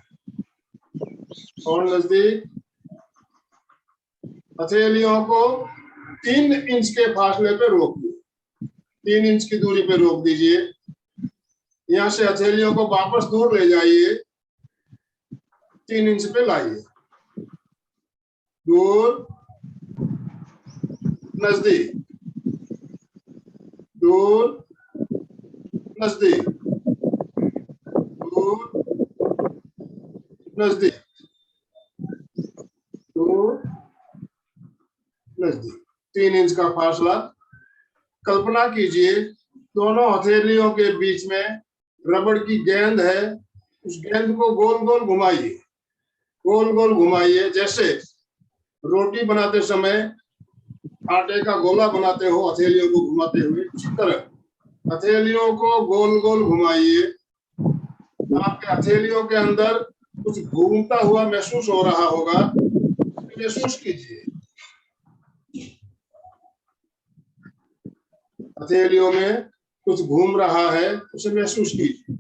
और नजदीक। हथेलियों को 3 इंच के फासले पे रोक दीजिए। 3 इंच की दूरी पे रोक दीजिए। यहां से हथेलियों को वापस दूर ले जाइए, 3 इंच पे लाइए। दूर, नजदीक, दूर, नजदीक, दूर, नजदीक, दूर, नजदीक। 3 इंच का फासला। कल्पना कीजिए, दोनों हथेलियों के बीच में रबड़ की गेंद है। उस गेंद को गोल गोल घुमाइए, गोल गोल घुमाइए। जैसे रोटी बनाते समय आटे का गोला बनाते हो हथेलियों को घुमाते हुए, उसी तरह हथेलियों को गोल गोल घुमाइए। आपके हथेलियों के अंदर कुछ घूमता हुआ महसूस हो रहा होगा, महसूस कीजिए। हथेलियों में कुछ घूम रहा है, उसे महसूस कीजिए।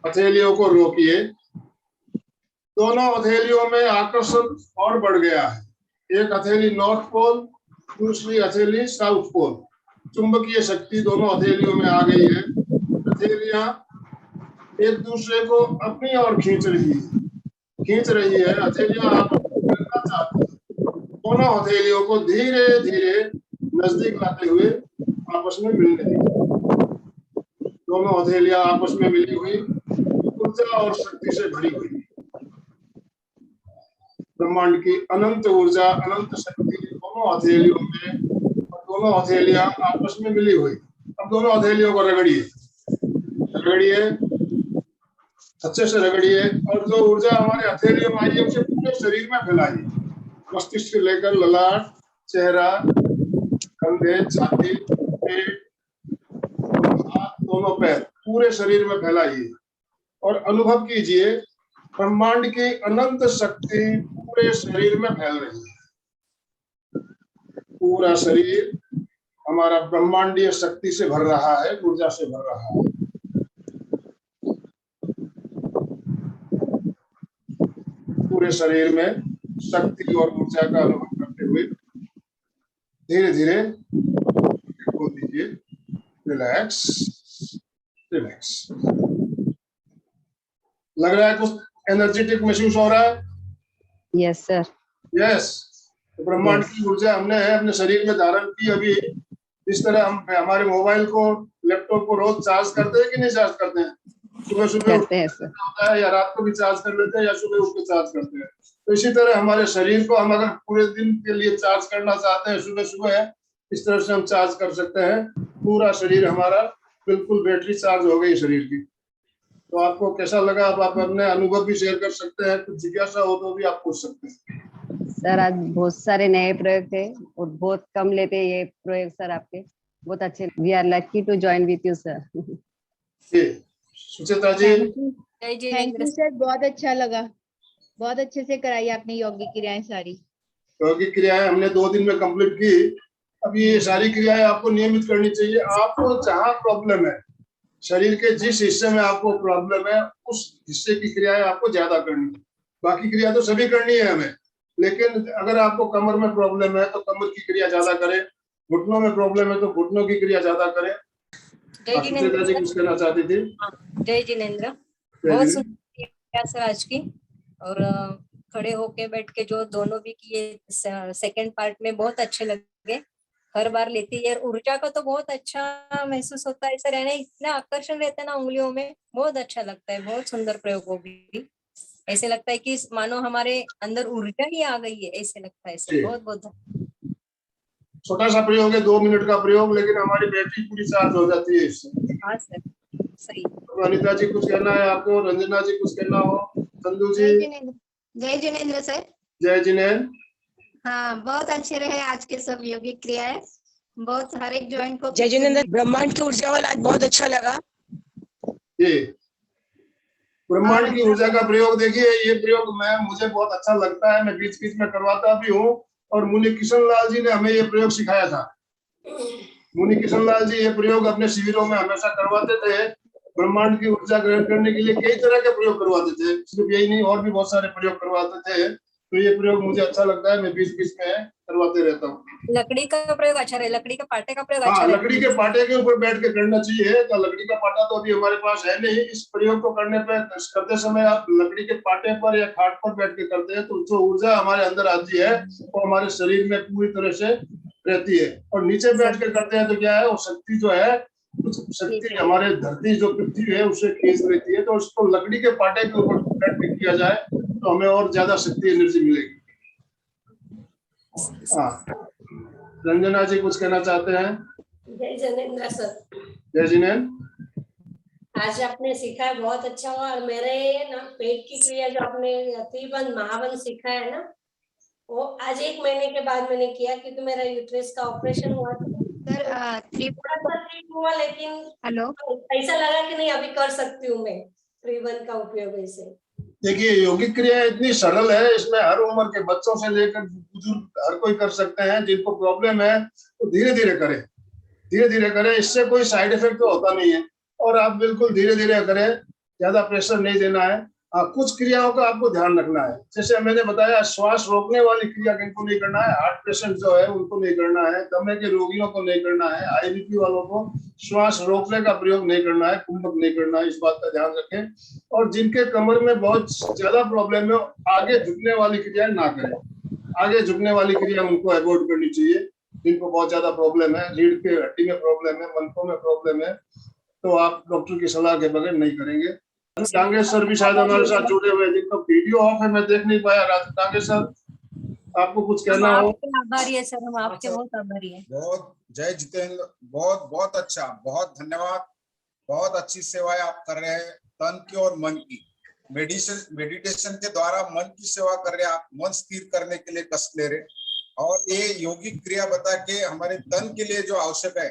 हथेलियों को रोकिए। दोनों हथेलियों में आकर्षण और बढ़ गया है। एक हथेली नॉर्थ पोल, दूसरी हथेली साउथ पोल। चुंबकीय शक्ति दोनों हथेलियों में आ गई है। हथेलियां एक दूसरे को अपनी ओर खींच रही है। हथेलियां आपस में मिलना चाहती है। दोनों हथेलियों को धीरे धीरे नजदीक लाते हुए आपस में मिलने दीजिए। दोनों हथेलियां आपस में मिली हुई, ऊर्जा और शक्ति से भरी हुई। ब्रह्मांड की अनंत ऊर्जा, अनंत शक्ति दोनों हथेलियों में, और दोनों हथेलियां आपस में मिली हुई। अब दोनों हथेलियों को रगड़िए, अच्छे से रगड़िए। और जो ऊर्जा हमारे हथेलियों में आई है उसे पूरे शरीर में फैलाइए। मस्तिष्क से लेकर ललाट, चेहरा, कंधे, छाती, पेट, हाथ, दोनों पैर, पूरे शरीर में फैलाइए और अनुभव कीजिए, ब्रह्मांड की अनंत शक्ति पूरे शरीर में फैल रही है। पूरा शरीर हमारा ब्रह्मांडीय शक्ति से भर रहा है, ऊर्जा से भर रहा है। पूरे शरीर में शक्ति और ऊर्जा का अनुभव करते हुए धीरे धीरे खोल दीजिए। Relax, relax. लग रहा है कुछ एनर्जेटिक महसूस हो रहा है? Yes sir. यस, तो ब्रह्मांड की ऊर्जा हमने अपने शरीर में धारण की। अभी इस तरह हम हमारे मोबाइल को, लैपटॉप को रोज चार्ज करते हैं कि नहीं चार्ज करते हैं? सुबह सुबह करते हैं सर। होता है या रात को भी चार्ज कर लेते हैं या सुबह उठ के चार्ज करते हैं। तो इसी तरह हमारे शरीर को हम अगर पूरे दिन के लिए चार्ज करना चाहते हैं, सुबह सुबह इस तरह से हम चार्ज कर सकते हैं। पूरा शरीर हमारा बिल्कुल बैटरी चार्ज हो गई शरीर की। तो आपको कैसा लगा? आप अपने अनुभव भी शेयर कर सकते हैं, कुछ जिज्ञासा हो तो भी आप पूछ सकते हैं। सर आज बहुत सारे नए प्रयोग थे और बहुत कम लेते हैं ये प्रयोग सर आपके, बहुत अच्छे। We are lucky to join with you sir. जी Sucheta ji. Thank you sir, बहुत अच्छा लगा, बहुत अच्छे से कराई आपने यौगिक क्रियाएं सारी। यौगिक क्रियाएं हमने 2 दिन में कंप्लीट की। अब ये सारी क्रियाएं आपको नियमित करनी चाहिए। आपको जहाँ प्रॉब्लम है, शरीर के जिस हिस्से में आपको प्रॉब्लम है, उस हिस्से की क्रियाएं आपको ज्यादा करनी है। बाकी क्रिया तो सभी करनी है हमें, लेकिन अगर आपको कमर में प्रॉब्लम है तो कमर की क्रिया ज्यादा करें, घुटनों में प्रॉब्लम है तो घुटनों की क्रिया ज्यादा करें। जय जिनेंद्र जी कुछ कहना चाहती थी? जय जिनेंद्र, बहुत सुंदर क्रिया सर आज की। और खड़े होके बैठ के जो दोनों भी किए सेकंड पार्ट में बहुत अच्छे लगे। हर बार लेती है, ऊर्जा का तो बहुत अच्छा महसूस होता है सर, यानी इतना आकर्षण रहता है ना उंगलियों में, बहुत अच्छा लगता है। बहुत सुंदर प्रयोग होगी, ऐसे लगता है कि मानो हमारे अंदर ऊर्जा ही आ गई है, ऐसे लगता है सर। बहुत बहुत छोटा सा प्रयोग है, 2 मिनट का प्रयोग, लेकिन हमारी बैटरी पूरी चार्ज हो जाती है इससे। हाँ सर, सही। तो अनिता जी कुछ कहना है आपको? रंजना जी कुछ कहना हो? संधू जी। जय जिनेंद्र सर। जय जिनेंद्र। हाँ, बहुत अच्छे रहे आज के सब योगिक क्रियाएं, बहुत हर एक जॉइंट को। जय जिनेंद्र, ब्रह्मांड की ऊर्जा वाला आज बहुत अच्छा लगा। जी, ब्रह्मांड की ऊर्जा का प्रयोग देखिए, ये प्रयोग मुझे बहुत अच्छा लगता है, मैं बीच बीच में करवाता भी हूँ। और मुनि किशन लाल जी ने हमें ये प्रयोग सिखाया था। मुनि किशन लाल जी ये प्रयोग अपने शिविरों में हमेशा करवाते थे। ब्रह्मांड की ऊर्जा ग्रहण करने के लिए कई तरह के प्रयोग करवाते थे, सिर्फ यही नहीं और भी बहुत सारे प्रयोग करवाते थे। तो ये प्रयोग मुझे अच्छा लगता है, मैं बीच बीच में करवाते रहता हूँ। लकड़ी का प्रयोग अच्छा रहे, लकड़ी के पाटे का प्रयोग अच्छा हाँ, रहे। लकड़ी के पाटे के ऊपर बैठ के करना चाहिए। तो लकड़ी का पाटा तो अभी हमारे पास है नहीं। इस प्रयोग को करते समय आप लकड़ी के पाटे पर या खाट पर बैठ के करते हैं तो जो ऊर्जा हमारे अंदर आती है वो हमारे शरीर में पूरी तरह से रहती है। और नीचे बैठ के करते हैं तो क्या है, वो शक्ति जो है, कुछ शक्ति हमारे धरती जो पृथ्वी है उससे खींच लेती है। तो उसको लकड़ी के पाटे के ऊपर बैठ के किया जाए तो हमें और ज्यादा शक्ति, एनर्जी मिलेगी। हाँ, रंजना जी कुछ कहना चाहते हैं? जय जिनेंद्र सर। जय जिनेंद्र। आज आपने सीखा है, बहुत अच्छा हुआ। और मेरे ना पेट की क्रिया जो आपने त्रिबंध महाबंध सीखा है ना, वो आज 1 महीने के बाद मैंने किया, क्योंकि मेरा यूट्रस का ऑपरेशन हुआ था सर ठीक हुआ, लेकिन हेलो, ऐसा लगा कि नहीं अभी कर सकती हूँ मैं त्रिबंध का उपयोग। ऐसे देखिए, यौगिक क्रिया इतनी सरल है, इसमें हर उम्र के बच्चों से लेकर बुजुर्ग हर कोई कर सकते हैं। जिनको प्रॉब्लम है तो धीरे धीरे करें, धीरे धीरे करें, इससे कोई साइड इफेक्ट तो होता नहीं है। और आप बिल्कुल धीरे धीरे करें, ज्यादा प्रेशर नहीं देना है। कुछ क्रियाओं का आपको ध्यान रखना है, जैसे मैंने बताया, श्वास रोकने वाली क्रिया किनको नहीं करना है, हार्ट पेशेंट जो है उनको नहीं करना है, दमे के रोगियों को नहीं करना है, हाई बीपी वालों को श्वास रोकने का प्रयोग नहीं करना है, कुंभक नहीं करना है, इस बात का ध्यान रखें। और जिनके कमर में बहुत ज्यादा प्रॉब्लम है, आगे झुकने वाली क्रिया ना करें। आगे झुकने वाली क्रिया उनको अवॉइड करनी चाहिए। जिनको बहुत ज्यादा प्रॉब्लम है, रीढ़ के हड्डी में प्रॉब्लम है, मनकों में प्रॉब्लम है, तो आप डॉक्टर की सलाह के बगैर नहीं करेंगे। डांगे सर भी शायद हमारे साथ जुड़े हुए हैं, जिनका वीडियो ऑफ है, मैं देख नहीं पाया। डांगे सर, आपको कुछ कहना हो? आभारी है सर, हम आपके बहुत आभारी है। बहुत जय जितेंद्र, बहुत बहुत अच्छा, बहुत धन्यवाद। बहुत अच्छी सेवाएं आप कर रहे हैं, तन की और मन की। मेडिटेशन के द्वारा मन की सेवा कर रहे हैं आप, मन स्थिर करने के लिए कष्ट ले रहे। और ये यौगिक क्रिया बता के हमारे तन के लिए जो आवश्यक है,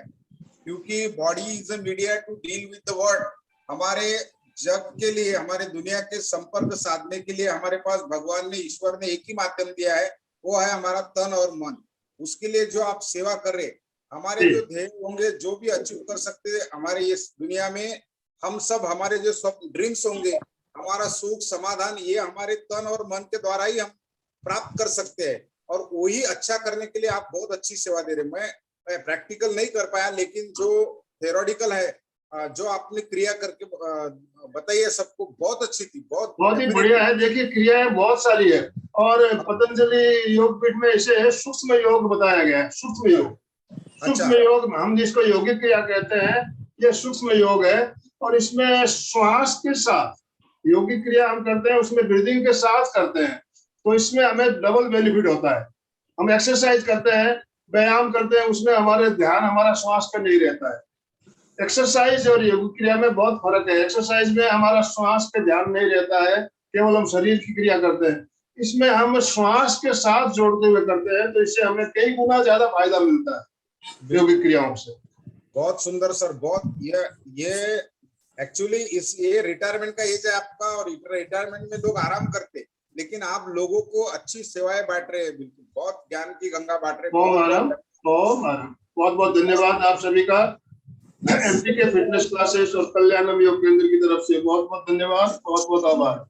क्योंकि body is a media to deal with the world. हमारे जग के लिए, हमारे दुनिया के संपर्क साधने के लिए हमारे पास भगवान ने, ईश्वर ने एक ही माध्यम दिया है, वो है हमारा तन और मन। उसके लिए जो आप सेवा कर रहे, हमारे जो ध्येय होंगे, जो भी अचीव कर सकते हैं हमारे इस दुनिया में, हम सब हमारे जो स्वप्न ड्रीम्स होंगे, हमारा सुख समाधान, ये हमारे तन और मन के द्वारा ही हम प्राप्त कर सकते हैं। और वही अच्छा करने के लिए आप बहुत अच्छी सेवा दे रहे हैं। मैं प्रैक्टिकल नहीं कर पाया, लेकिन जो थ्योरेटिकल है जो आपने क्रिया करके बताइए सबको, बहुत अच्छी थी, बहुत ही बढ़िया है। देखिए क्रियाएं बहुत सारी है और पतंजलि योगपीठ में इसे सूक्ष्म योग बताया गया है। सूक्ष्म योग, सूक्ष्म योग हम जिसको योगिक क्रिया कहते हैं, ये सूक्ष्म योग है। और इसमें श्वास के साथ योगिक क्रिया हम करते हैं, उसमें ब्रीदिंग के साथ करते हैं, तो इसमें हमें डबल बेनिफिट होता है। हम एक्सरसाइज करते हैं, व्यायाम करते हैं, उसमें हमारे ध्यान हमारा श्वास पे नहीं रहता है। एक्सरसाइज और योगिक क्रिया में बहुत फर्क है। एक्सरसाइज में हमारा श्वास पे ध्यान नहीं रहता है, केवल हम शरीर की क्रिया करते हैं। इसमें हम श्वास के साथ जोड़ते हुए करते हैं, तो इससे हमें कई गुना ज्यादा फायदा मिलता है योगिक क्रियाओं से। बहुत सुंदर सर, बहुत ये एक्चुअली ये रिटायरमेंट का एज है आपका, और रिटायरमेंट में लोग आराम करते, लेकिन आप लोगों को अच्छी सेवाएं बांट रहे हैं, बिल्कुल बहुत ज्ञान की गंगा बांट रहे हैं। बहुत बहुत धन्यवाद आप सभी का। एमपी के फिटनेस क्लासेस और कल्याणम योग केंद्र की तरफ से बहुत बहुत धन्यवाद, बहुत बहुत आभार।